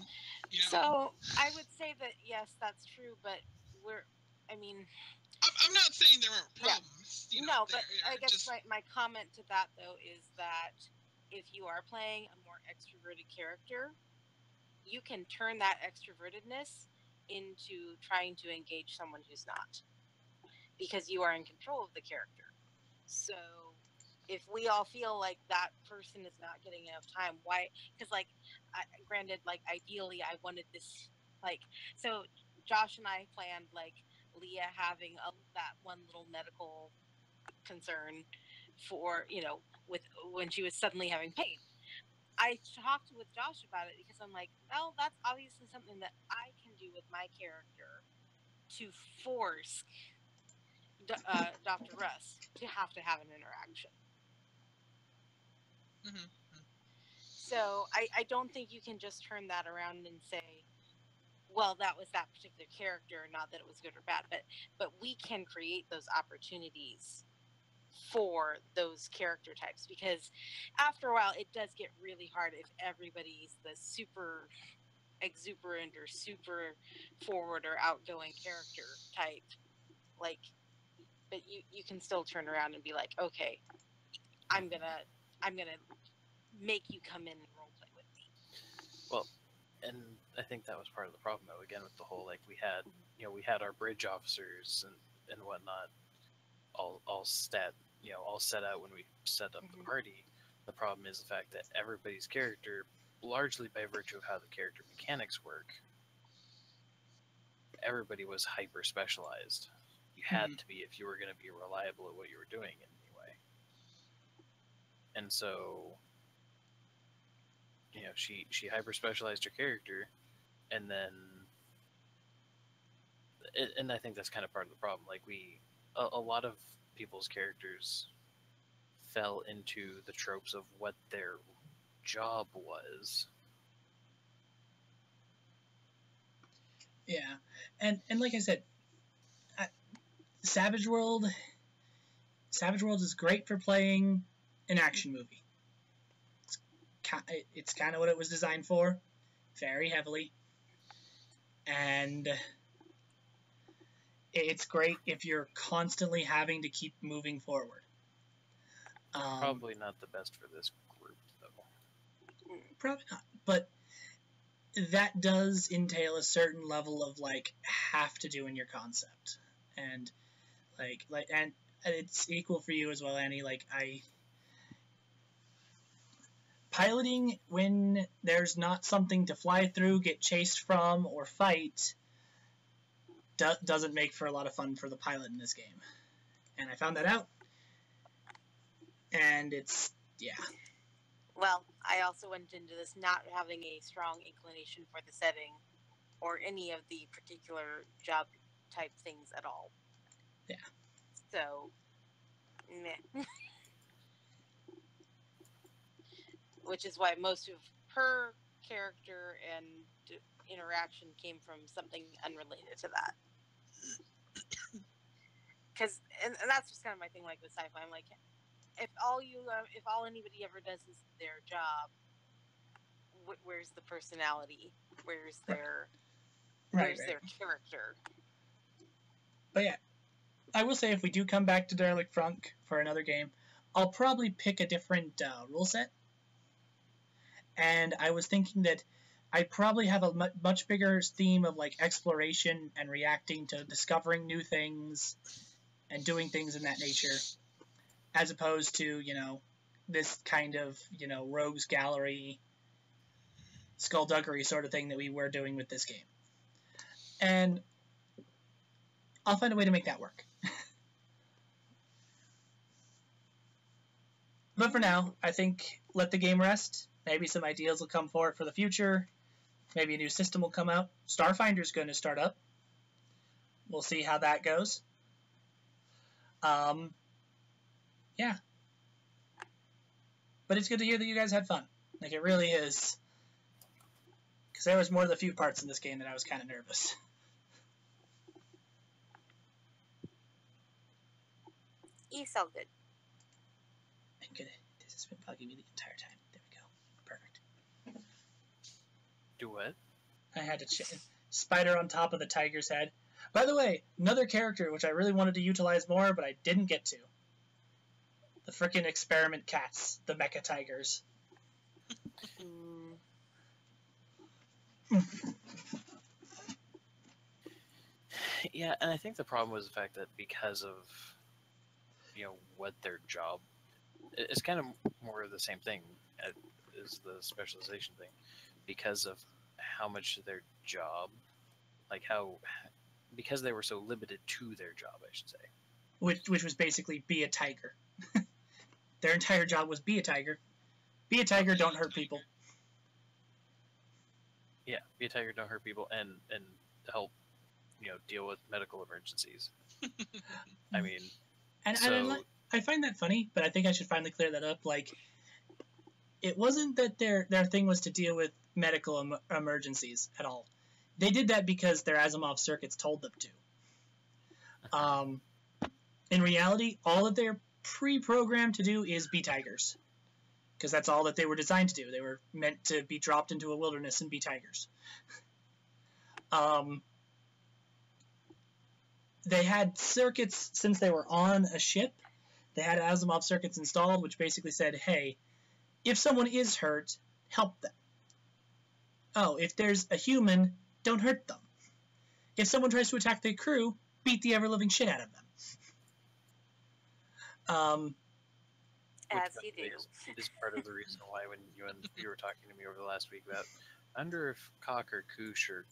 Speaker 4: So, I would say that, yes, that's true, but
Speaker 3: I'm not saying there aren't problems.
Speaker 4: Yeah. But I guess my comment to that, though, is that if you are playing a more extroverted character, you can turn that extrovertedness into trying to engage someone who's not, because you are in control of the character. So if we all feel like that person is not getting enough time, why? Because, granted, ideally I wanted this, so Josh and I planned, Leah having that one little medical concern for, with when she was suddenly having pain. I talked with Josh about it because I'm like, well, that's obviously something that I can do with my character to force Dr. Russ to have an interaction.
Speaker 3: Mm-hmm.
Speaker 4: So I don't think you can just turn that around and say, well, that was that particular character, not that it was good or bad, but we can create those opportunities for those character types, because after a while it does get really hard if everybody's the super exuberant or super forward or outgoing character type, but you can still turn around and be like, okay, I'm gonna make you come in and role play with me.
Speaker 2: Well, and I think that was part of the problem, though, again, with the whole, we had our bridge officers and whatnot all set out when we set up the party. The problem is the fact that everybody's character, largely by virtue of how the character mechanics work, everybody was hyper specialized. You had to be if you were going to be reliable at what you were doing in any way. And so, she hyper specialized her character, and then, and I think that's kind of part of the problem. A lot of people's characters fell into the tropes of what their job was.
Speaker 1: Yeah, and like I said, Savage World is great for playing an action movie. It's kind of what it was designed for, very heavily, and it's great if you're constantly having to keep moving forward.
Speaker 2: Probably not the best for this group, though.
Speaker 1: Probably not, but that does entail a certain level of have to do in your concept, and and it's equal for you as well, Annie. Piloting when there's not something to fly through, get chased from, or fight doesn't make for a lot of fun for the pilot in this game, and I found that out. And yeah.
Speaker 4: Well, I also went into this not having a strong inclination for the setting or any of the particular job type things at all.
Speaker 1: Yeah.
Speaker 4: So, meh. Which is why most of her character and interaction came from something unrelated to that. Because, and that's just kind of my thing, with sci-fi. I'm like, if all anybody ever does is their job, where's the personality? Where's their their character?
Speaker 1: But yeah, I will say if we do come back to Derelict Frunk for another game, I'll probably pick a different rule set. And I was thinking that I'd probably have a much bigger theme of exploration and reacting to discovering new things and doing things in that nature, as opposed to this kind of, rogues gallery, skullduggery sort of thing that we were doing with this game. And I'll find a way to make that work. But for now, I think let the game rest. Maybe some ideas will come for it for the future. Maybe a new system will come out. Starfinder's going to start up. We'll see how that goes. Yeah. But it's good to hear that you guys had fun. Like, it really is. Because there was more than a few parts in this game that I was kind of nervous.
Speaker 4: You sound good.
Speaker 1: I'm gonna. This has been bugging me the entire time. There we go. Perfect.
Speaker 2: Do what?
Speaker 1: I had to spider on top of the tiger's head. By the way, another character which I really wanted to utilize more, but I didn't get to. The frickin' experiment cats, the mecha tigers.
Speaker 2: Yeah, and I think the problem was the fact that because of, what their job, it's kind of more of the same thing as the specialization thing, because of how much their job, because they were so limited to their job, I should say.
Speaker 1: Which was basically be a tiger. Their entire job was be a tiger. Be a tiger, don't hurt people.
Speaker 2: Yeah, be a tiger, don't hurt people, and help, deal with medical emergencies. I mean,
Speaker 1: and I find that funny, but I think I should finally clear that up. Like, it wasn't that their thing was to deal with medical emergencies at all. They did that because their Asimov circuits told them to. In reality, all that they're pre-programmed to do is be tigers. Because that's all that they were designed to do. They were meant to be dropped into a wilderness and be tigers. They had circuits, since they were on a ship, they had Asimov circuits installed, which basically said, hey, if someone is hurt, help them. Oh, if there's a human, don't hurt them. If someone tries to attack the crew, beat the ever-living shit out of them.
Speaker 4: As you do.
Speaker 2: Is part of the reason why when you were talking to me over the last week about, I wonder if Cock or Koosh or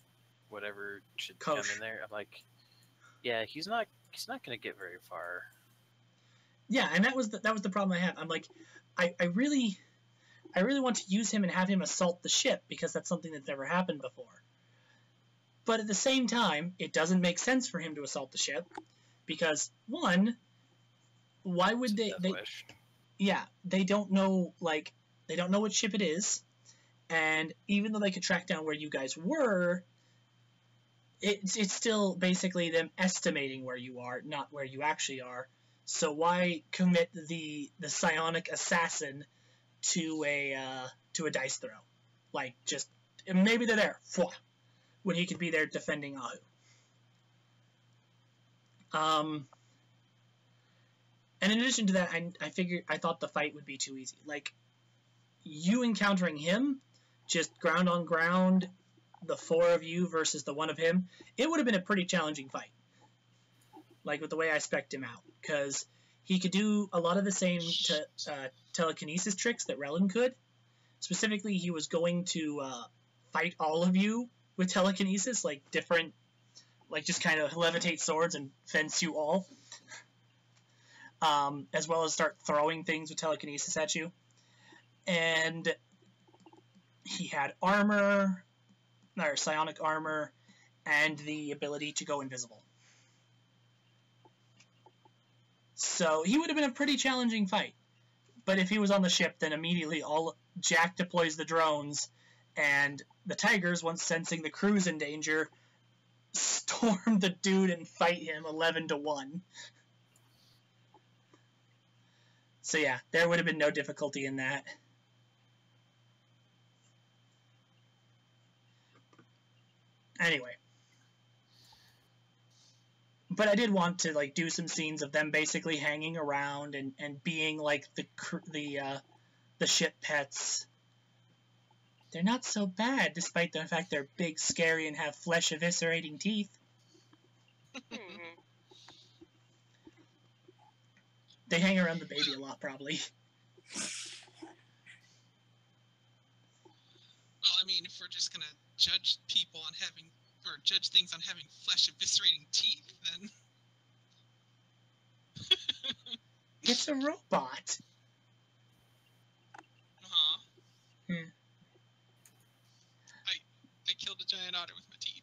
Speaker 2: whatever should come in there. I'm like, yeah, he's not going to get very far.
Speaker 1: Yeah, and that was the problem I have. I'm like, I really want to use him and have him assault the ship because that's something that's never happened before. But at the same time, it doesn't make sense for him to assault the ship because, one, why would they yeah, they don't know what ship it is, and even though they could track down where you guys were, it's still basically them estimating where you are, not where you actually are. So why commit the psionic assassin to a dice throw? Like, just maybe they're there when he could be there defending Ahu. And in addition to that, I thought the fight would be too easy. Like, you encountering him, just ground on ground, the four of you versus the one of him, it would have been a pretty challenging fight. Like, with the way I spec'd him out. Because he could do a lot of the same telekinesis tricks that Relin could. Specifically, he was going to fight all of you with telekinesis, like different, like just kind of levitate swords and fence you all. As well as start throwing things with telekinesis at you. And he had armor, or psionic armor, and the ability to go invisible. So he would have been a pretty challenging fight. But if he was on the ship, then immediately Jack deploys the drones, and the Tigers, once sensing the crew's in danger, storm the dude and fight him 11-1. So yeah, there would have been no difficulty in that. Anyway. But I did want to like do some scenes of them basically hanging around and being like the ship pets. They're not so bad, despite the fact they're big, scary, and have flesh eviscerating teeth. They hang around the baby a lot, probably.
Speaker 3: if we're just gonna judge people on having, or judge things on having flesh eviscerating teeth, then...
Speaker 1: It's a robot.
Speaker 3: Uh-huh.
Speaker 1: Hmm.
Speaker 3: I killed a giant otter with my teeth.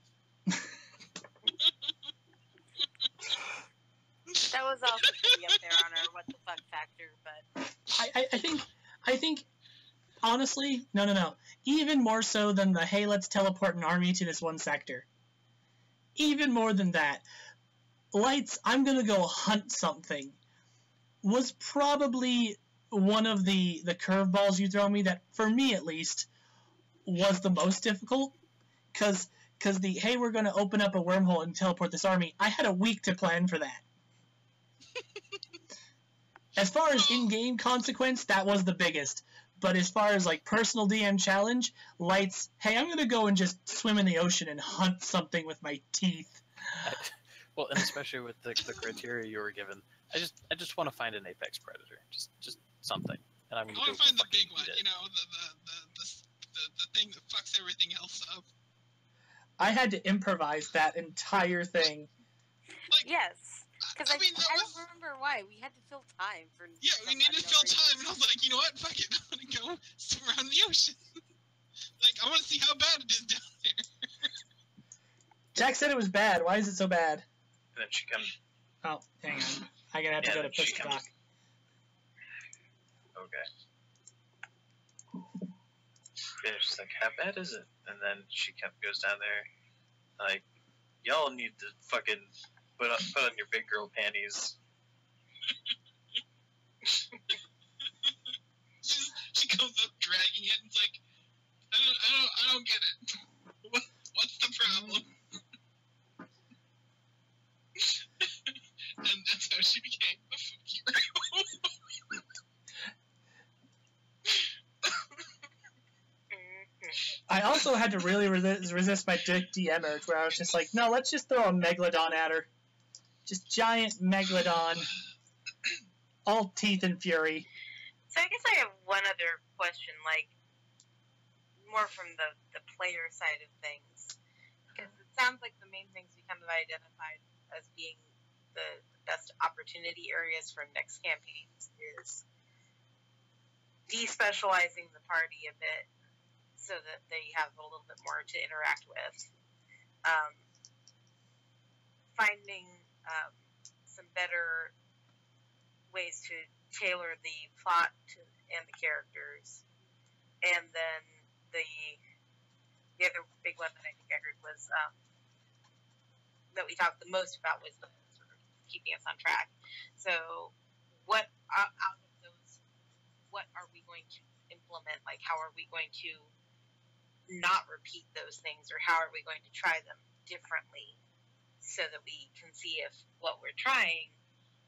Speaker 4: That was also pretty up there on our what the fuck factor, but
Speaker 1: I think, honestly, no. Even more so than the, hey, let's teleport an army to this one sector. Even more than that, Lights, I'm gonna go hunt something, was probably one of the curveballs you throw me that, for me at least, was the most difficult. Because the, hey, we're gonna open up a wormhole and teleport this army, I had a week to plan for that. As far as in-game consequence, that was the biggest. But as far as, like, personal DM challenge, Lights, hey, I'm gonna go and just swim in the ocean and hunt something with my teeth.
Speaker 2: Well, and especially with the criteria you were given, I just want to find an apex predator, just something, and I'm gonna
Speaker 3: I
Speaker 2: go
Speaker 3: want to find the big
Speaker 2: fucking
Speaker 3: one,
Speaker 2: eat it.
Speaker 3: you know, the thing that fucks everything else up.
Speaker 1: I had to improvise that entire thing.
Speaker 3: Like,
Speaker 4: yes. Because I
Speaker 3: mean,
Speaker 4: don't remember why. We had to fill time for...
Speaker 3: Yeah, we needed to fill time, and I was like, you know what, fuck it, I'm gonna go swim around the ocean. Like, I want to see how bad it is down there.
Speaker 1: Jack said it was bad. Why is it so bad?
Speaker 5: And then she comes.
Speaker 1: Oh, hang on. I'm gonna have to
Speaker 5: Yeah,
Speaker 1: go to
Speaker 5: then she
Speaker 1: push
Speaker 5: comes-
Speaker 1: dock.
Speaker 5: Okay. Yeah, she's like, how bad is it? And then she goes down there, like, y'all need to fucking put on your big girl panties.
Speaker 3: She comes up dragging it, and it's like, I don't get it. What's the problem? And that's how she became a food hero.
Speaker 1: I also had to really resist my DM urge, where I was just like, no, let's just throw a megalodon at her. Just giant megalodon. All teeth and fury.
Speaker 6: So I guess I have one other question, like, more from the player side of things. Because it sounds like the main things we kind of identified as being the best opportunity areas for next campaigns is despecializing the party a bit so that they have a little bit more to interact with. Finding some better ways to tailor the plot and the characters. And then the other big one that I think I heard was that we talked the most about was the sort of keeping us on track. So what out of those, what are we going to implement? Like, how are we going to not repeat those things, or how are we going to try them differently so that we can see if what we're trying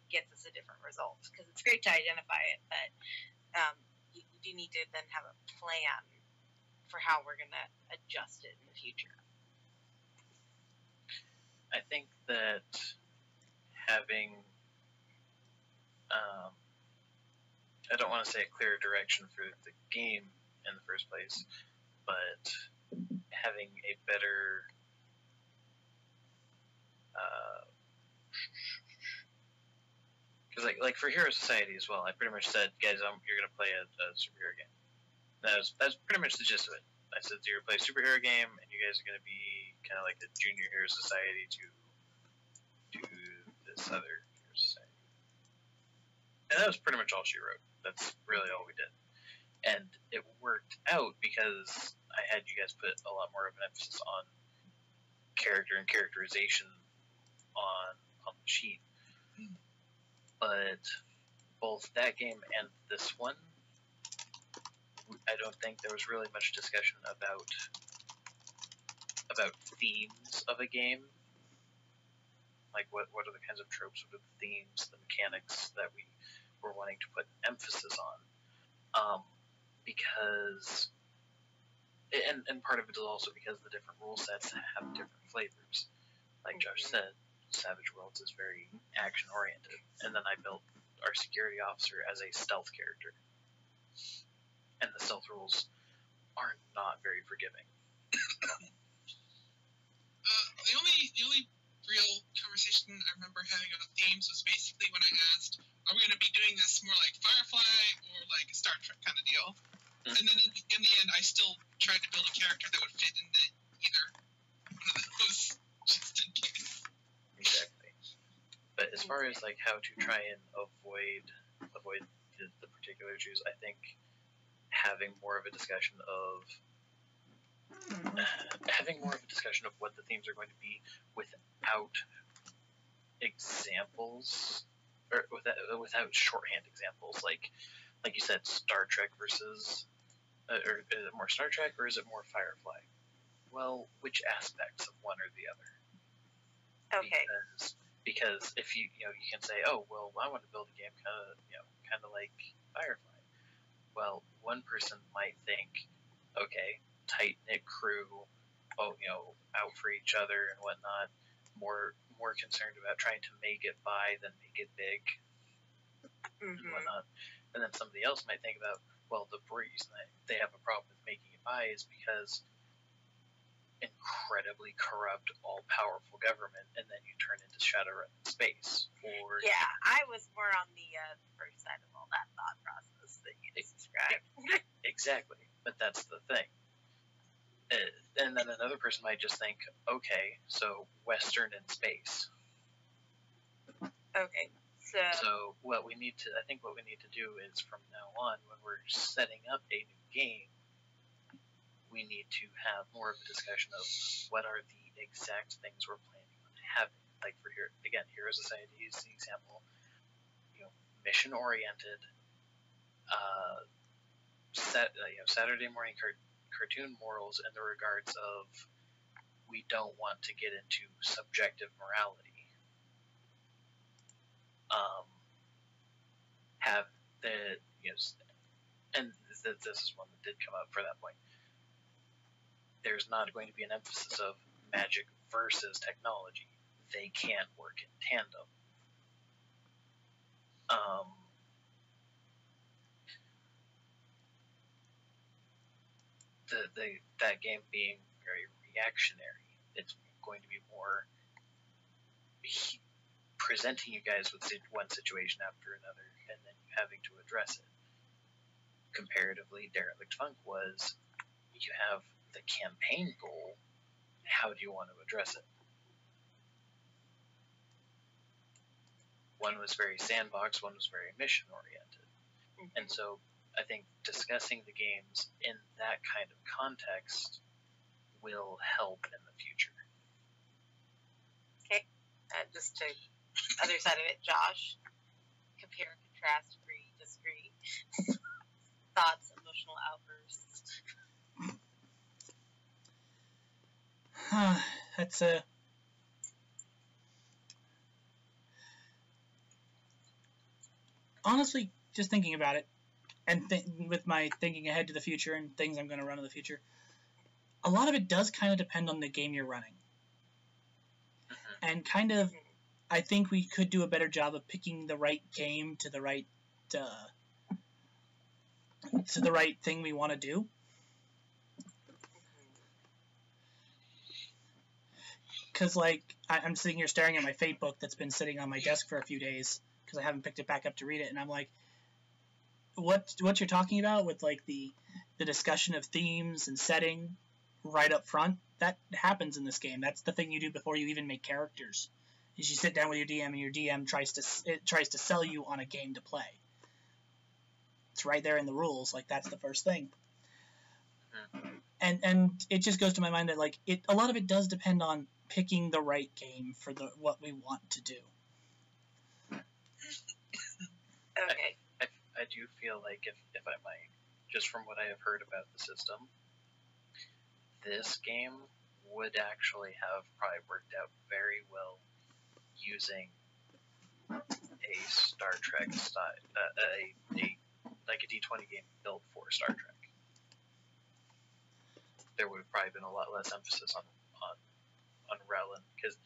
Speaker 6: gets us a different result? Because it's great to identify it, but you do need to then have a plan for how we're going to adjust it in the future.
Speaker 5: I think that having, I don't want to say a clear direction for the game in the first place, but having a better, because like for Hero Society as well, I pretty much said, guys, you're gonna play a superhero game. That's pretty much the gist of it. I said, you're gonna play a superhero game, and you guys are gonna be kind of like a junior Hero Society to this other Hero Society. And that was pretty much all she wrote. That's really all we did. And it worked out because I had you guys put a lot more of an emphasis on character and characterization on the sheet. But both that game and this one, I don't think there was really much discussion about themes of a game. Like, what are the kinds of tropes, what are the themes, the mechanics that we were wanting to put emphasis on. Because, and part of it is also because the different rule sets have different flavors. Like Josh said, Savage Worlds is very action-oriented. And then I built our security officer as a stealth character. And the stealth rules are not very forgiving.
Speaker 3: The only real conversation I remember having about themes was basically when I asked, "Are we going to be doing this more like Firefly or like a Star Trek kind of deal?" Mm-hmm. And then in the end, I still tried to build a character that would fit into either one of those, just in case.
Speaker 5: Exactly. But as far as like how to try and avoid the particular issues, I think having more of a discussion of what the themes are going to be without examples or without shorthand examples, like you said, Star Trek versus or is it more Star Trek or is it more Firefly? Well, which aspects of one or the other?
Speaker 6: Okay.
Speaker 5: Because if you can say, oh well, I want to build a game kind of like Firefly. Well, one person might think, okay, tight knit crew, out for each other and whatnot, more concerned about trying to make it buy than make it big, and whatnot. And then somebody else might think about, well, the reason they have a problem with making it buy is because incredibly corrupt, all-powerful government, and then you turn into Shadowrun in space. Or
Speaker 6: yeah, I was more on the first side of all that thought process that you described.
Speaker 5: Exactly, but that's the thing. And then another person might just think, okay, so Western in space.
Speaker 6: Okay,
Speaker 5: so what we need to do is from now on, when we're setting up a new game, we need to have more of a discussion of what are the exact things we're planning on having. Like for Heroes Society is the example. Mission oriented. Saturday morning cartoon morals in the regards of we don't want to get into subjective morality. Have the and this is one that did come up for that point. There's not going to be an emphasis of magic versus technology. They can't work in tandem. That game being very reactionary, it's going to be more presenting you guys with one situation after another, and then you having to address it. Comparatively, Derelict Funk was you have the campaign goal. How do you want to address it? One was very sandbox, one was very mission oriented, and so I think discussing the games in that kind of context will help in the future.
Speaker 6: Okay, just to other side of it, Josh, compare and contrast, agree, disagree, thoughts, emotional outbursts.
Speaker 1: That's honestly, just thinking about it, and with my thinking ahead to the future and things I'm going to run in the future, a lot of it does kind of depend on the game you're running. And kind of, I think we could do a better job of picking the right game to the right thing we want to do. Because, I'm sitting here staring at my Fate book that's been sitting on my desk for a few days because I haven't picked it back up to read it, and I'm like, what you're talking about with, the discussion of themes and setting right up front, that happens in this game. That's the thing you do before you even make characters, is you sit down with your DM, and your DM tries to sell you on a game to play. It's right there in the rules. That's the first thing. And it just goes to my mind that, a lot of it does depend on picking the right game for what we want to do.
Speaker 6: Okay.
Speaker 5: I do feel like, if I might, just from what I have heard about the system, this game would actually have probably worked out very well using a Star Trek style, a D20 game built for Star Trek. There would have probably been a lot less emphasis on Relin, because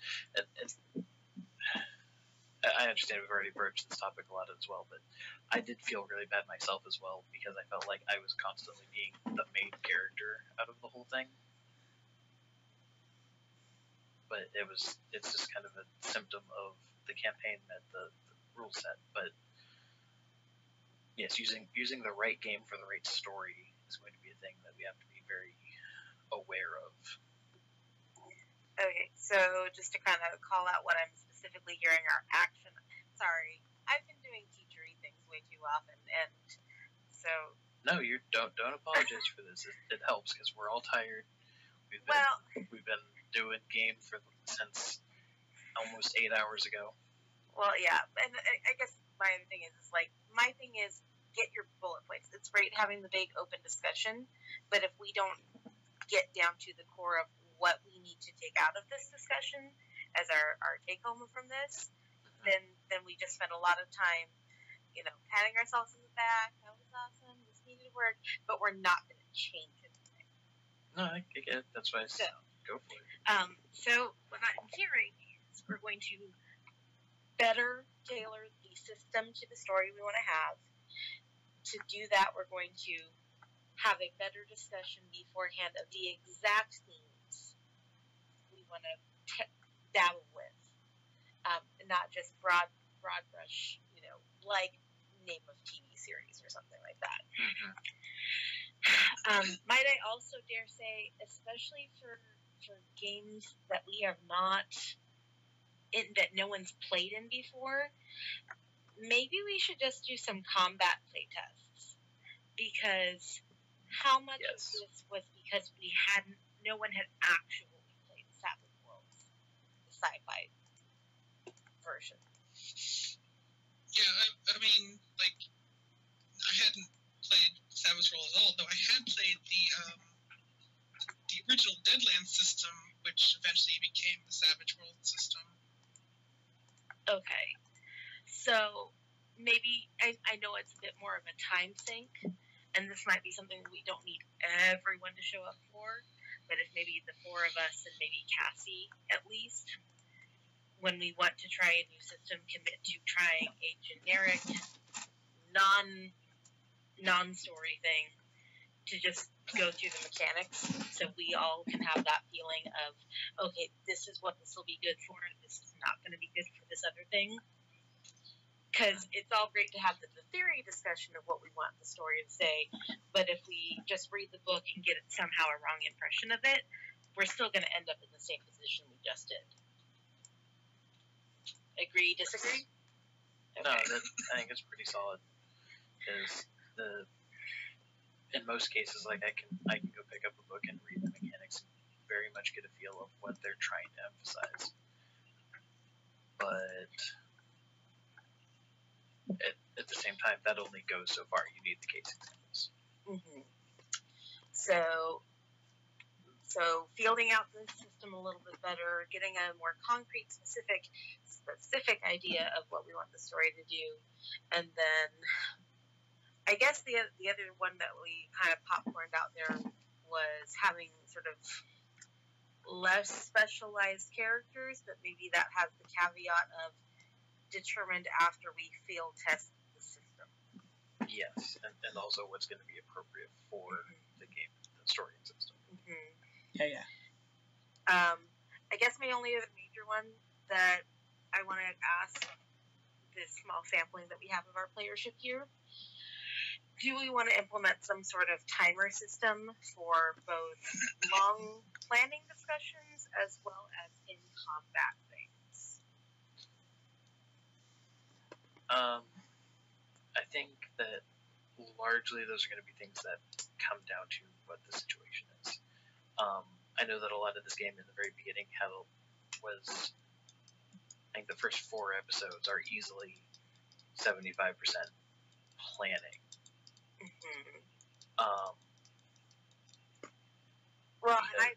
Speaker 5: I understand we've already broached this topic a lot as well, but I did feel really bad myself as well, because I felt like I was constantly being the main character out of the whole thing. but it's just kind of a symptom of the campaign met the rule set. But yes, using the right game for the right story is going to be a thing that we have to be very aware of.
Speaker 6: Okay, so just to kind of call out what I'm specifically hearing are action. Sorry, I've been doing teachery things way too often, and so.
Speaker 5: No, you don't apologize for this. It helps because we're all tired. We've been doing game since almost 8 hours ago.
Speaker 6: Well, yeah, and I guess my other thing is like my thing is get your bullet points. It's great having the big open discussion, but if we don't get down to the core of what we need to take out of this discussion as our take home from this, then we just spend a lot of time, patting ourselves in the back. That was awesome. This needed work, but we're not going to change anything.
Speaker 5: No, I get it. That's why I said go for it.
Speaker 6: So what I'm hearing is we're going to better tailor the system to the story we want to have. To do that, we're going to have a better discussion beforehand of the exact themes we want to dabble with, not just broad brush, like name of TV series or something like that. Might I also dare say, especially for games that we have not, that no one's played in before, maybe we should just do some combat playtests, because how much of this was because no one had actually played Savage Worlds, the sci-fi version.
Speaker 3: Yeah, I mean, like, I hadn't played Savage Worlds at all, though I had played the original Deadlands system, which eventually became the Savage Worlds system.
Speaker 6: Okay, so maybe I know it's a bit more of a time sink, and this might be something we don't need everyone to show up for, but if maybe the four of us and maybe Cassie at least, when we want to try a new system, commit to trying a generic non-story thing to just go through the mechanics, so we all can have that feeling of, okay, this is what this will be good for, this is not going to be good for this other thing. Because it's all great to have the theory discussion of what we want the story to say, but if we just read the book and get somehow a wrong impression of it, we're still going to end up in the same position we just did. Agree, disagree? Okay.
Speaker 5: No, I think it's pretty solid. Because in most cases, like I can go pick up a book and read the mechanics and very much get a feel of what they're trying to emphasize. But at the same time, that only goes so far. You need the case examples.
Speaker 6: Mm-hmm. So fielding out the system a little bit better, getting a more concrete, specific idea of what we want the story to do, and then I guess the other one that we kind of popcorned out there was having sort of less specialized characters, but maybe that has the caveat of determined after we field test the system.
Speaker 5: Yes, and also what's going to be appropriate for the game, the story and system.
Speaker 6: Mm-hmm.
Speaker 1: Yeah.
Speaker 6: I guess my only other major one that I want to ask this small sampling that we have of our playership here, do we want to implement some sort of timer system for both long planning discussions as well as in combat things?
Speaker 5: I think that largely those are going to be things that come down to what the situation is. I know that a lot of this game in the very beginning was, I think the first 4 episodes are easily 75% planning.
Speaker 6: Mm-hmm.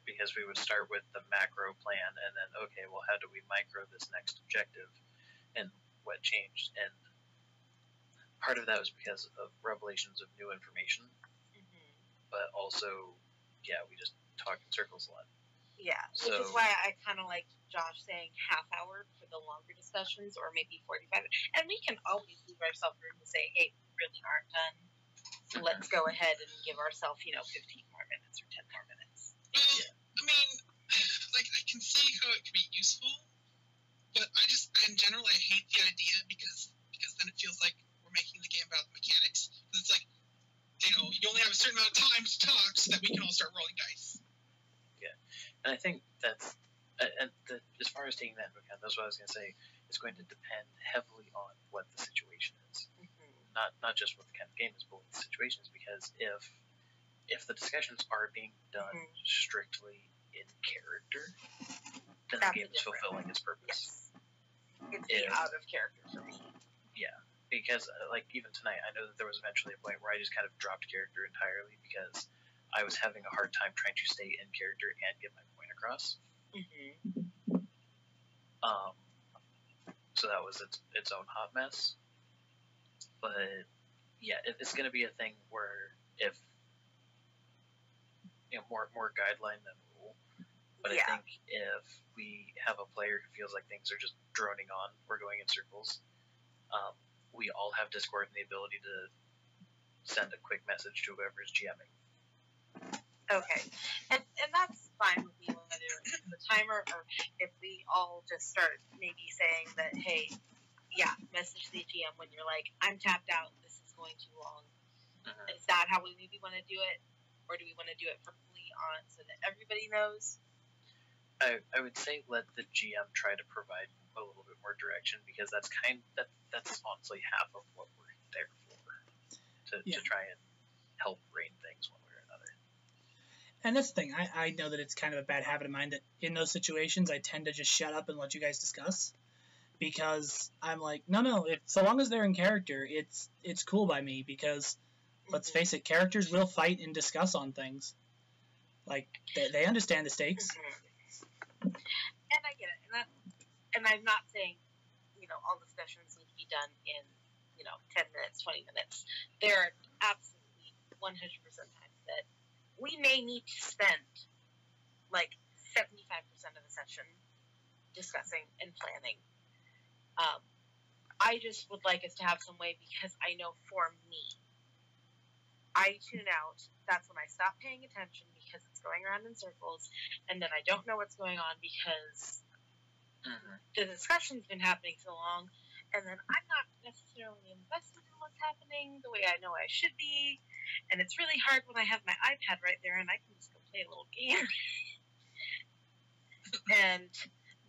Speaker 5: Because we would start with the macro plan and then, okay, well, how do we micro this next objective and what changed? And part of that was because of revelations of new information, but also, yeah, we just talk in circles a lot.
Speaker 6: Yeah, which is why I kind of like Josh saying half hour for the longer discussions, or maybe 45. And we can always leave ourselves room to say, hey, we really aren't done. So let's go ahead and give ourselves, 15 more minutes or 10 more minutes.
Speaker 3: Well, I mean, like, I can see how it could be useful, but in general, I hate the idea because then it feels like we're making the game about the mechanics. Because it's like, you only have a certain amount of time to talk so that we can all start rolling dice.
Speaker 5: Yeah, and I think that's, as far as taking that into account, that's what I was going to say. It's going to depend heavily on what the situation is, not just what the kind of game is, but what the situation is. Because if the discussions are being done strictly in character, then the game is fulfilling its purpose.
Speaker 6: Yes. It's out of character for me.
Speaker 5: Yeah, because like even tonight, I know that there was eventually a point where I just kind of dropped character entirely because I was having a hard time trying to stay in character and get my point across. So that was its own hot mess. But yeah, it's going to be a thing where if more guideline than rule. But I think if we have a player who feels like things are just droning on, we're going in circles. We all have Discord and the ability to send a quick message to whoever's GMing.
Speaker 6: Okay, and that's fine with me, whether it's the timer or if we all just start maybe saying that, hey, message the GM when you're like, I'm tapped out, this is going too long. Is that how we maybe want to do it? Or do we want to do it verbally on so that everybody knows?
Speaker 5: I would say let the GM try to provide a little bit more direction, because that's honestly half of what we're there for, to try and help rein things one way or another.
Speaker 1: And that's the thing, I know that it's kind of a bad habit of mine that in those situations I tend to just shut up and let you guys discuss, because I'm like, no, so long as they're in character, it's cool by me, because let's face it, characters will fight and discuss on things. Like, they understand the stakes.
Speaker 6: And I get it. And I'm not saying, all discussions need to be done in, 10 minutes, 20 minutes. There are absolutely 100% times that we may need to spend, like, 75% of the session discussing and planning. I just would like us to have some way, because I know for me, I tune out. That's when I stop paying attention, because it's going around in circles, and then I don't know what's going on because the discussion's been happening so long, and then I'm not necessarily invested in what's happening the way I know I should be, and it's really hard when I have my iPad right there and I can just go play a little game.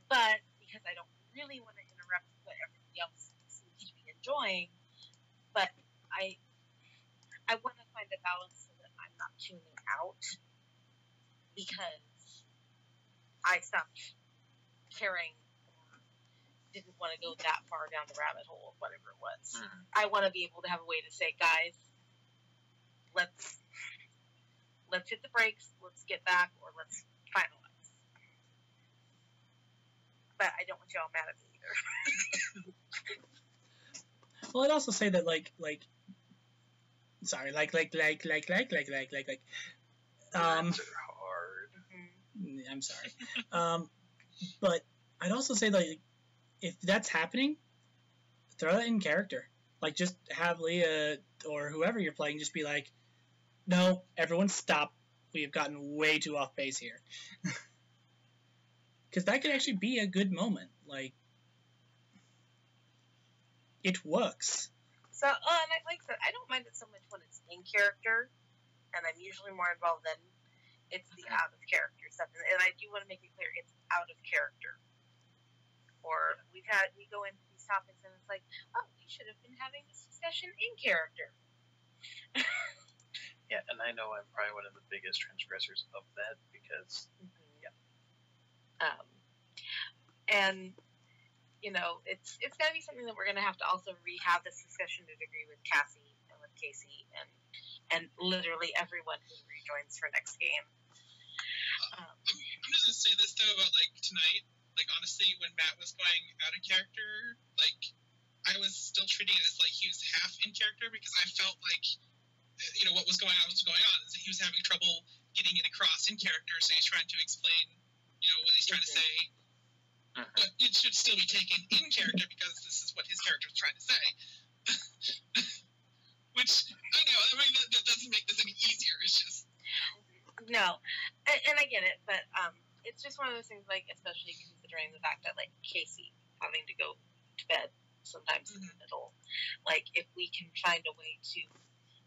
Speaker 6: But because I don't really want to interrupt what everybody else seems to be enjoying, but I want to find a balance so that I'm not tuning out, because I stopped caring or didn't want to go that far down the rabbit hole of whatever it was. I want to be able to have a way to say, guys, let's hit the brakes, let's get back, or let's finalize. But I don't want y'all mad at me either.
Speaker 1: Well, I'd also say that sorry,
Speaker 5: Words are hard.
Speaker 1: I'm sorry. But I'd also say that if that's happening, throw that in character. Like, just have Leah or whoever you're playing just be like, no, everyone stop. We have gotten way too off base here. Because that could actually be a good moment. Like, it works.
Speaker 6: So, and like I said, I don't mind it so much when it's in character, and I'm usually more involved than it's the out of character stuff. And I do want to make it clear, it's out of character. Or we go into these topics and it's like, oh, we should have been having this discussion in character.
Speaker 5: Yeah, and I know I'm probably one of the biggest transgressors of that, because
Speaker 6: and it's got to be something that we're going to have to also rehab this discussion to a degree with Cassie and with Casey and literally everyone who rejoins for next game.
Speaker 3: I'm just gonna say this though about like tonight. Like, honestly, when Matt was going out of character, like, I was still treating it as like he was half in character, because I felt like what was going on is that he was having trouble getting it across in character, so he's trying to explain what he's trying to say. But it should still be taken in character, because this is what his character is trying to say. Which, I know, that doesn't make this any easier. It's just...
Speaker 6: No. And I get it, but it's just one of those things, like, especially considering the fact that, like, Casey having to go to bed sometimes in the middle. Like, if we can find a way to,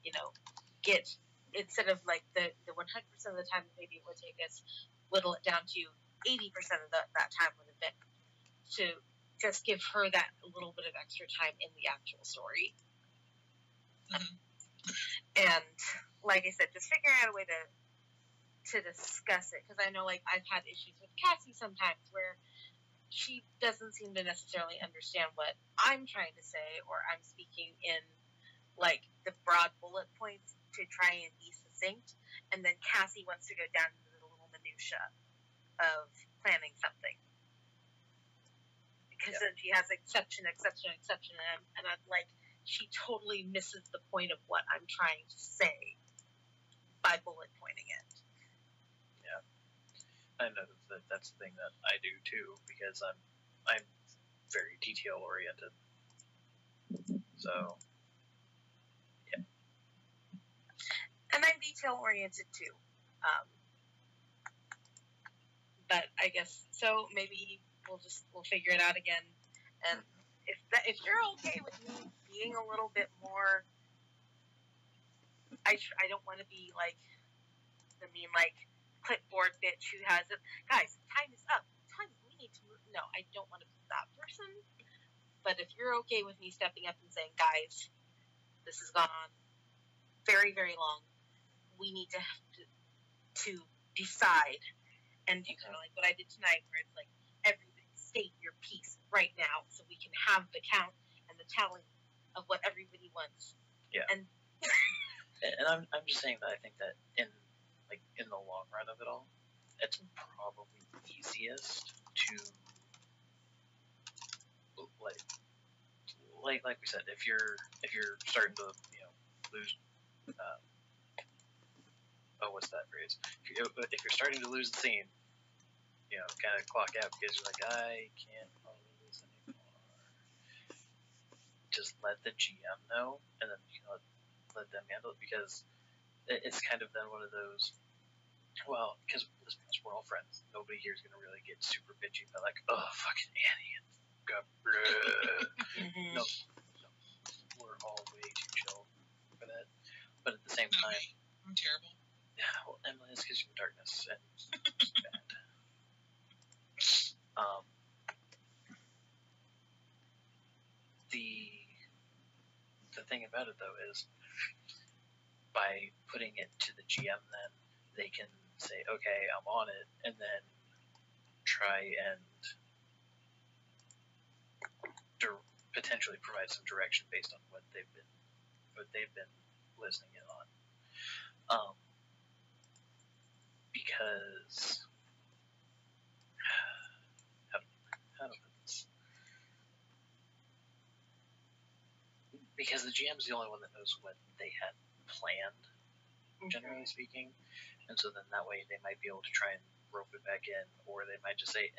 Speaker 6: you know, get, instead of, like, the 100% of the time maybe it would take us, whittle it down to 80% of that time would have been to just give her that little bit of extra time in the actual story. And, like I said, just figuring out a way to discuss it, because I know, like, I've had issues with Cassie sometimes where she doesn't seem to necessarily understand what I'm trying to say, or I'm speaking in, like, the broad bullet points to try and be succinct, and then Cassie wants to go down into the little minutia of planning something, because then she has exception, and I'm like, she totally misses the point of what I'm trying to say by bullet pointing it.
Speaker 5: I know that's the thing that I do too, because I'm very detail oriented. So yeah.
Speaker 6: And I'm detail oriented too. But I guess so. Maybe we'll figure it out again. And if you're okay with me being a little bit more, I don't want to be like the mean, like, clipboard bitch who has it. Guys, time is up. We need to move. No, I don't want to be that person. But if you're okay with me stepping up and saying, guys, this has gone on very, very long. We need to decide and do kind of like what I did tonight, where it's like, everybody state your piece right now so we can have the count and the tally of what everybody wants.
Speaker 5: Yeah.
Speaker 6: And
Speaker 5: I'm just saying that I think that in the long run of it all, it's probably easiest to like we said, if you're starting to lose what's that phrase? If you're starting to lose the scene, kind of clock out because you're like, I can't follow this anymore. Just let the GM know, and then let them handle it, because it's kind of then one of those. Well, because we're all friends, nobody here is going to really get super bitchy about like, oh, fucking Annie, and no, we're all way too chill for that. But at the same time,
Speaker 3: I'm terrible.
Speaker 5: Yeah, well, Emily, it's because you're in darkness, and it's bad. The thing about it though is, by putting it to the GM, then they can say, okay, I'm on it, and then try and potentially provide some direction based on what they've been listening in on. Because how to put this? Because the GM's the only one that knows what they had planned, generally speaking, and so then that way they might be able to try and rope it back in, or they might just say,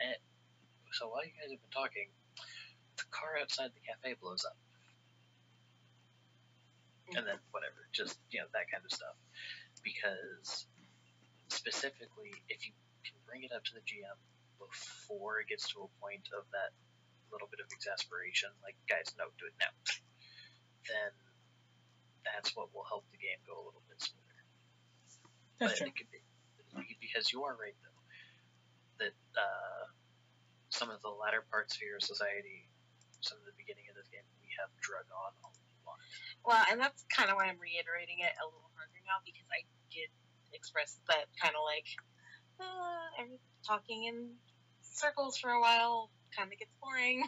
Speaker 5: so while you guys have been talking, the car outside the cafe blows up. And then whatever, just, that kind of stuff. Because specifically, if you can bring it up to the GM before it gets to a point of that little bit of exasperation, like, guys, no, do it now, then that's what will help the game go a little bit smoother.
Speaker 1: That's true.
Speaker 5: It could be, because you are right, though, that some of the latter parts of your society, some of the beginning of this game, we have drug on a lot.
Speaker 6: Well, and that's kind of why I'm reiterating it a little harder now, because I did express that kind of like, talking in circles for a while kind of gets boring.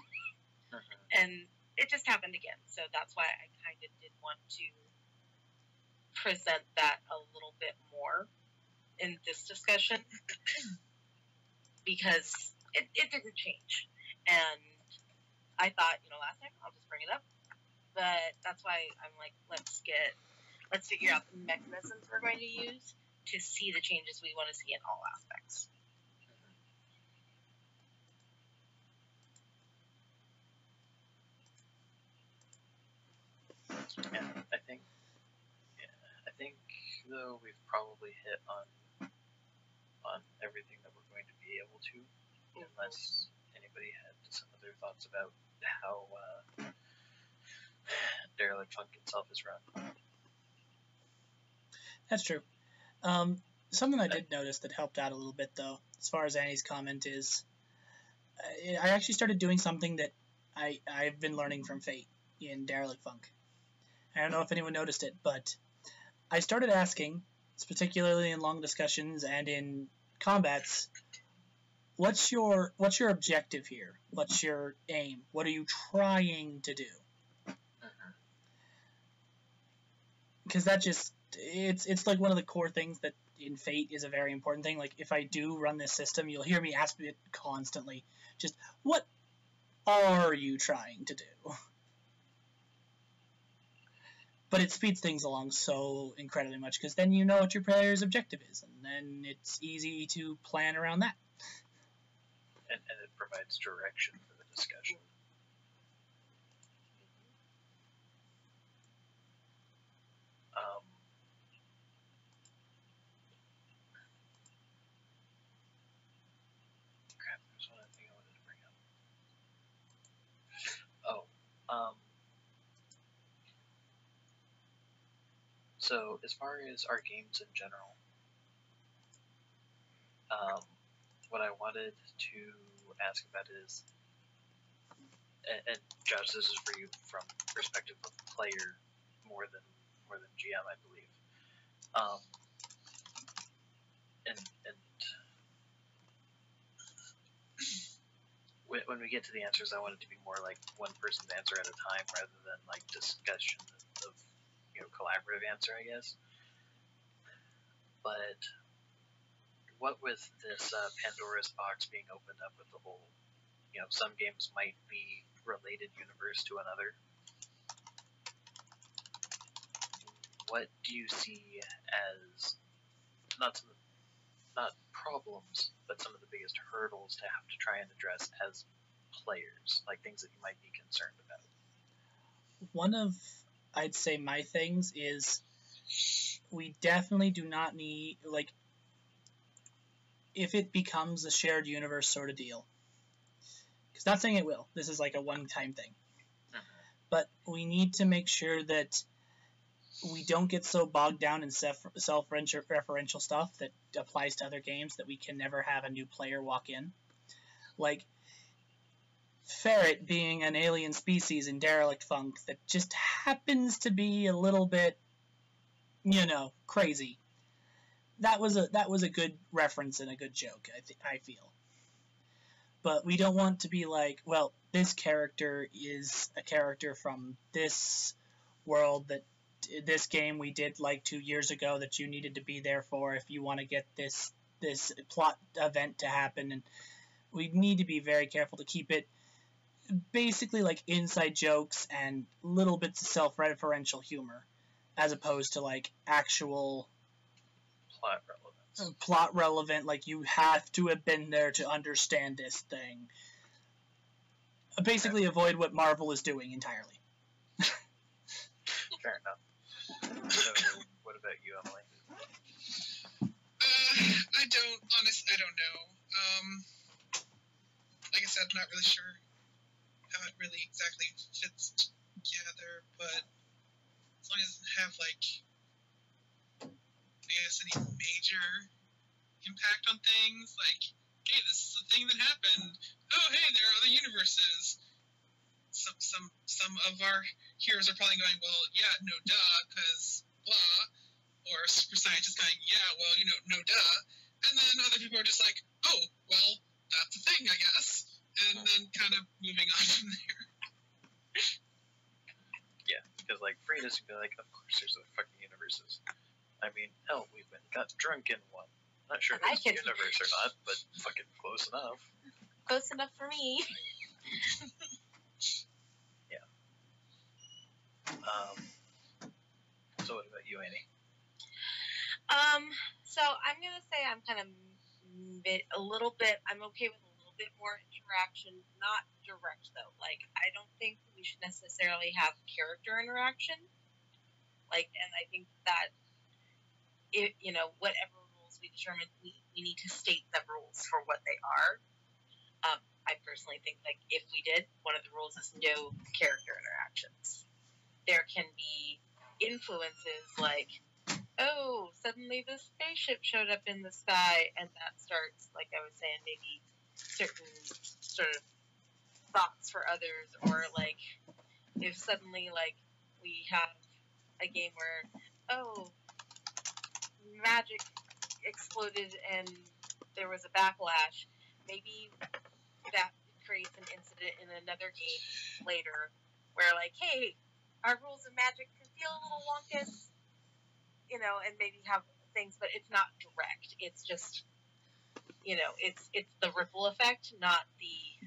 Speaker 6: And it just happened again. So that's why I kind of did want to present that a little bit more in this discussion, because it didn't change. And I thought, last time I'll just bring it up. But that's why I'm like, let's figure out the mechanisms we're going to use to see the changes we want to see in all aspects.
Speaker 5: Yeah, I think though we've probably hit on on everything that we're going to be able to, unless anybody had some other thoughts about how Derelict Funk itself is run.
Speaker 1: That's true. Something I did notice that helped out a little bit, though, as far as Annie's comment is, I actually started doing something that I've been learning from Fate in Derelict Funk. I don't know if anyone noticed it, but I started asking, particularly in long discussions and in combats, what's your objective here? What's your aim? What are you trying to do? Because that just, it's like one of the core things that in Fate is a very important thing. Like, if I do run this system, you'll hear me ask it constantly, just, what are you trying to do? But it speeds things along so incredibly much, because then you know what your player's objective is, and then it's easy to plan around that.
Speaker 5: And it provides direction for the discussion. Crap, there's one other thing I wanted to bring up. Oh, so as far as our games in general, what I wanted to ask about is, and Josh, this is for you from perspective of player more than GM, I believe. When we get to the answers, I want it to be more like one person's answer at a time rather than like discussion of collaborative answer, I guess. But what with this Pandora's box being opened up with the whole, some games might be related universe to another. What do you see as not problems, but some of the biggest hurdles to have to try and address as players, like things that you might be concerned about?
Speaker 1: One of, I'd say, my things is we definitely do not need, like, if it becomes a shared universe sort of deal, because not saying it will, this is like a one-time thing, but we need to make sure that we don't get so bogged down in self-referential stuff that applies to other games that we can never have a new player walk in. Like, Ferret being an alien species in Derelict Funk that just happens to be a little bit, crazy. That was a good reference and a good joke, I feel. But we don't want to be like, well, this character is a character from this world that this game we did like 2 years ago that you needed to be there for if you want to get this plot event to happen. And we need to be very careful to keep it basically like inside jokes and little bits of self-referential humor, as opposed to like actual plot relevant, like you have to have been there to understand this thing. Basically avoid what Marvel is doing entirely.
Speaker 5: Fair enough. So, what about you, Emily?
Speaker 3: I don't know. Like I said, I'm not really sure how it really exactly fits together, but as long as it doesn't have, like, I guess, any major impact on things, like, hey, this is the thing that happened. Oh, hey, there are other universes. Some of our heroes are probably going, well, yeah, no duh, because blah. Or super scientists going, yeah, well, no duh. And then other people are just like, oh, well, that's a thing, I guess. And then kind of moving on from there.
Speaker 5: Yeah, because, like, Free doesn't go like, of course there's other fucking universes. I mean, hell, we went and got drunk in one. Not sure if it's a universe or not, but fucking close enough.
Speaker 6: Close enough for me.
Speaker 5: Yeah. So what about you, Annie?
Speaker 6: So I'm gonna say I'm kind of I'm okay with a little bit more interaction, not direct though. Like, I don't think we should necessarily have character interaction. Like, and I think that whatever rules we we determined we need to state the rules for what they are. I personally think, like, if we did, one of the rules is no character interactions. There can be influences like, oh, suddenly this spaceship showed up in the sky, and that starts, like I was saying, maybe certain sort of thoughts for others, or like if suddenly, like, we have a game where, oh, magic exploded and there was a backlash, maybe that creates an incident in another game later where, like, hey, our rules of magic can feel a little wonkus, you know, and maybe have things, but it's not direct. It's just, you know, it's the ripple effect, not the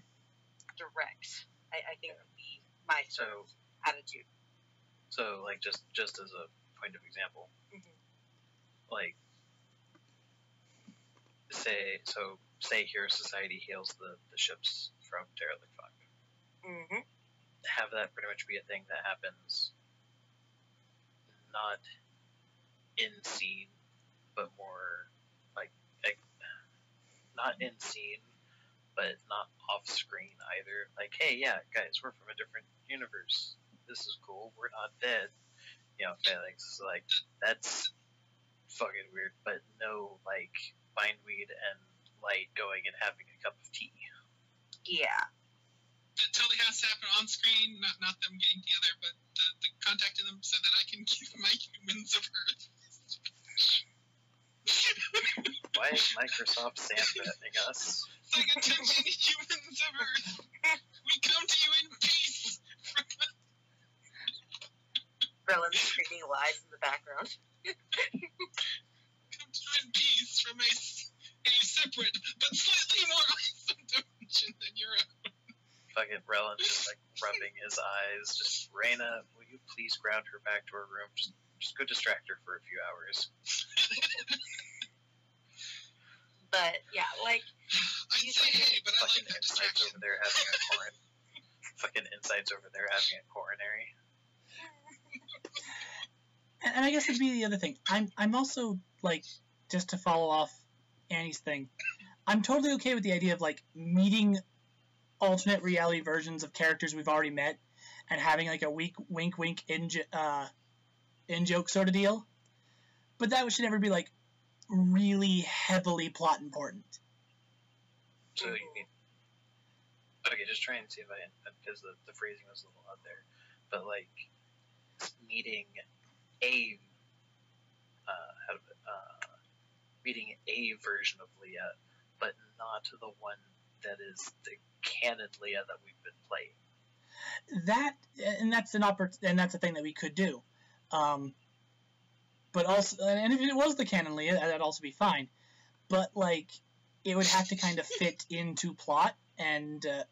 Speaker 6: direct. I think would be my attitude.
Speaker 5: So, like, just as a point of example, like, say Hero Society hails the ships from Derelict. Have that pretty much be a thing that happens not in scene, but more like not in scene, but not off screen either. Like, hey, yeah, guys, we're from a different universe. This is cool. We're not dead. You know, Felix is like, that's fucking weird, but no, like, bindweed and light going and having a cup of tea.
Speaker 6: Yeah.
Speaker 3: It totally has to happen on screen, not them getting together, but the contacting them so that I can keep my humans of Earth.
Speaker 5: Why is Microsoft sandbagging us?
Speaker 3: It's like, attention, humans of Earth. We come to you in peace.
Speaker 6: Brelin's screaming lies in the background.
Speaker 3: Come to you in peace from a separate but slightly more awesome dimension than your own.
Speaker 5: Fucking Brelan just, like, rubbing his eyes. Just, Reyna, will you please ground her back to her room? Just go distract her for a few hours.
Speaker 6: But, yeah, like...
Speaker 3: I say hey, but I like that distraction.
Speaker 5: Over there having a fucking Insights over there having a coronary.
Speaker 1: And I guess it'd be the other thing. I'm also, like, just to follow off Annie's thing, I'm totally okay with the idea of, like, meeting alternate reality versions of characters we've already met and having, like, a wink in-joke sort of deal. But that should never be, like, really heavily plot important.
Speaker 5: So you mean... Okay, just try and see if because the phrasing was a little out there. But, like, meeting meeting a version of Leah, but not the one that is the canon Leah that we've been playing. That's a thing that we could do. But also, and if it was the canon Leah, that'd also be fine. But, like, it would have to kind of fit into plot, and it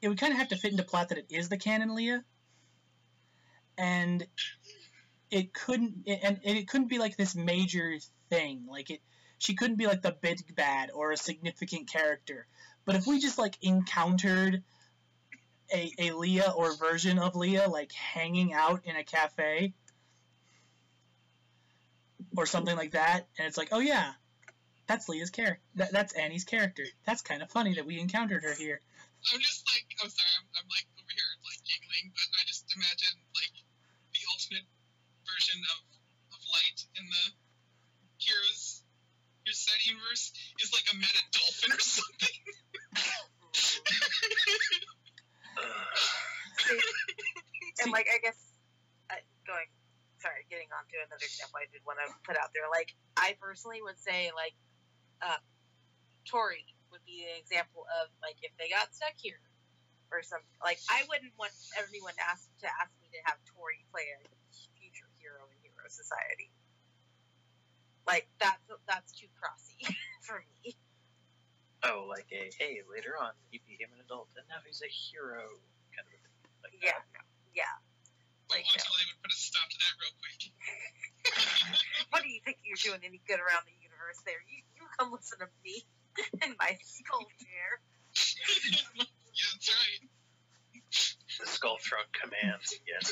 Speaker 5: would kind of have to fit into plot that it is the canon Leah, and it couldn't be like this major thing. Like, she couldn't be like the big bad or a significant character. But if we just, like, encountered a Leah or version of Leah, like, hanging out in a cafe or something like that, and it's like, oh yeah, that's Leah's character. That's Annie's character. That's kind of funny that we encountered her here.
Speaker 3: I'm just like, I'm sorry, I'm like over here like giggling, but I just imagine like the alternate version of Light in the Heroes Society universe is like a meta dolphin or something.
Speaker 6: And like, I guess getting on to another example I did want to put out there, like, I personally would say, like, Tori would be an example of, like, if they got stuck here or something. Like, I wouldn't want everyone to ask me to have Tori play a future hero in Hero Society. Like, that's too crossy for me.
Speaker 5: Oh, like hey, later on he became an adult and now he's a hero kind of a thing. Like
Speaker 6: yeah, no, yeah.
Speaker 3: Like, until I would put a stop to that real quick.
Speaker 6: What do you think you're doing any good around the universe there? You come listen to me in my skull chair.
Speaker 3: Yeah, that's right.
Speaker 5: The skull throne commands, yes.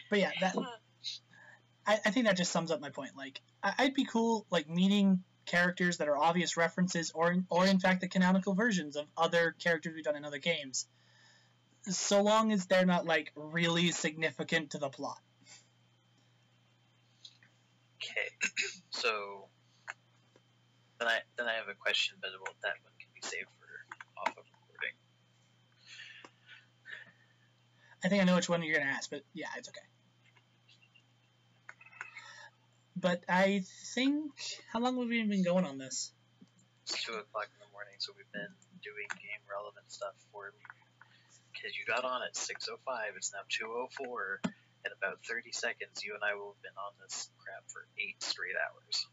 Speaker 1: But yeah, I think that just sums up my point. Like, I'd be cool, like, meeting characters that are obvious references or in fact the canonical versions of other characters we've done in other games, so long as they're not, like, really significant to the plot.
Speaker 5: Okay, so then I have a question, but that one can be saved for off of recording.
Speaker 1: I think I know which one you're gonna ask, but yeah, it's okay. But I think, how long have we been going on this?
Speaker 5: It's 2 o'clock in the morning, so we've been doing game relevant stuff for, because you got on at 6:05, it's now 2:04. In about 30 seconds, you and I will have been on this crap for 8 straight hours.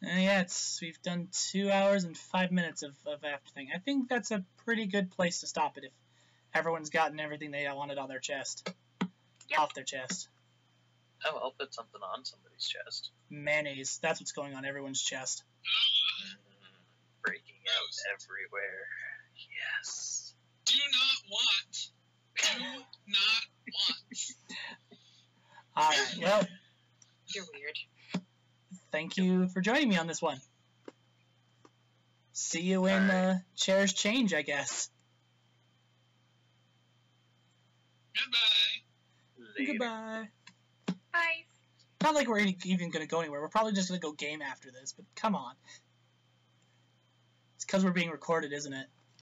Speaker 1: Yeah, we've done 2 hours and 5 minutes of after thing. I think that's a pretty good place to stop it if everyone's gotten everything they wanted on their chest.
Speaker 4: Yep.
Speaker 1: Off their chest.
Speaker 5: Oh, I'll put something on somebody's chest.
Speaker 1: Mayonnaise. That's what's going on everyone's chest.
Speaker 5: Breaking out everywhere. Yes.
Speaker 3: Do not want. Do not want.
Speaker 1: Alright, well,
Speaker 6: You're weird.
Speaker 1: thank you for joining me on this one. See you when chairs change, I guess.
Speaker 3: Goodbye.
Speaker 5: Later.
Speaker 1: Goodbye.
Speaker 6: Bye.
Speaker 1: Not like we're even going to go anywhere. We're probably just going to go game after this, but come on. It's because we're being recorded, isn't it?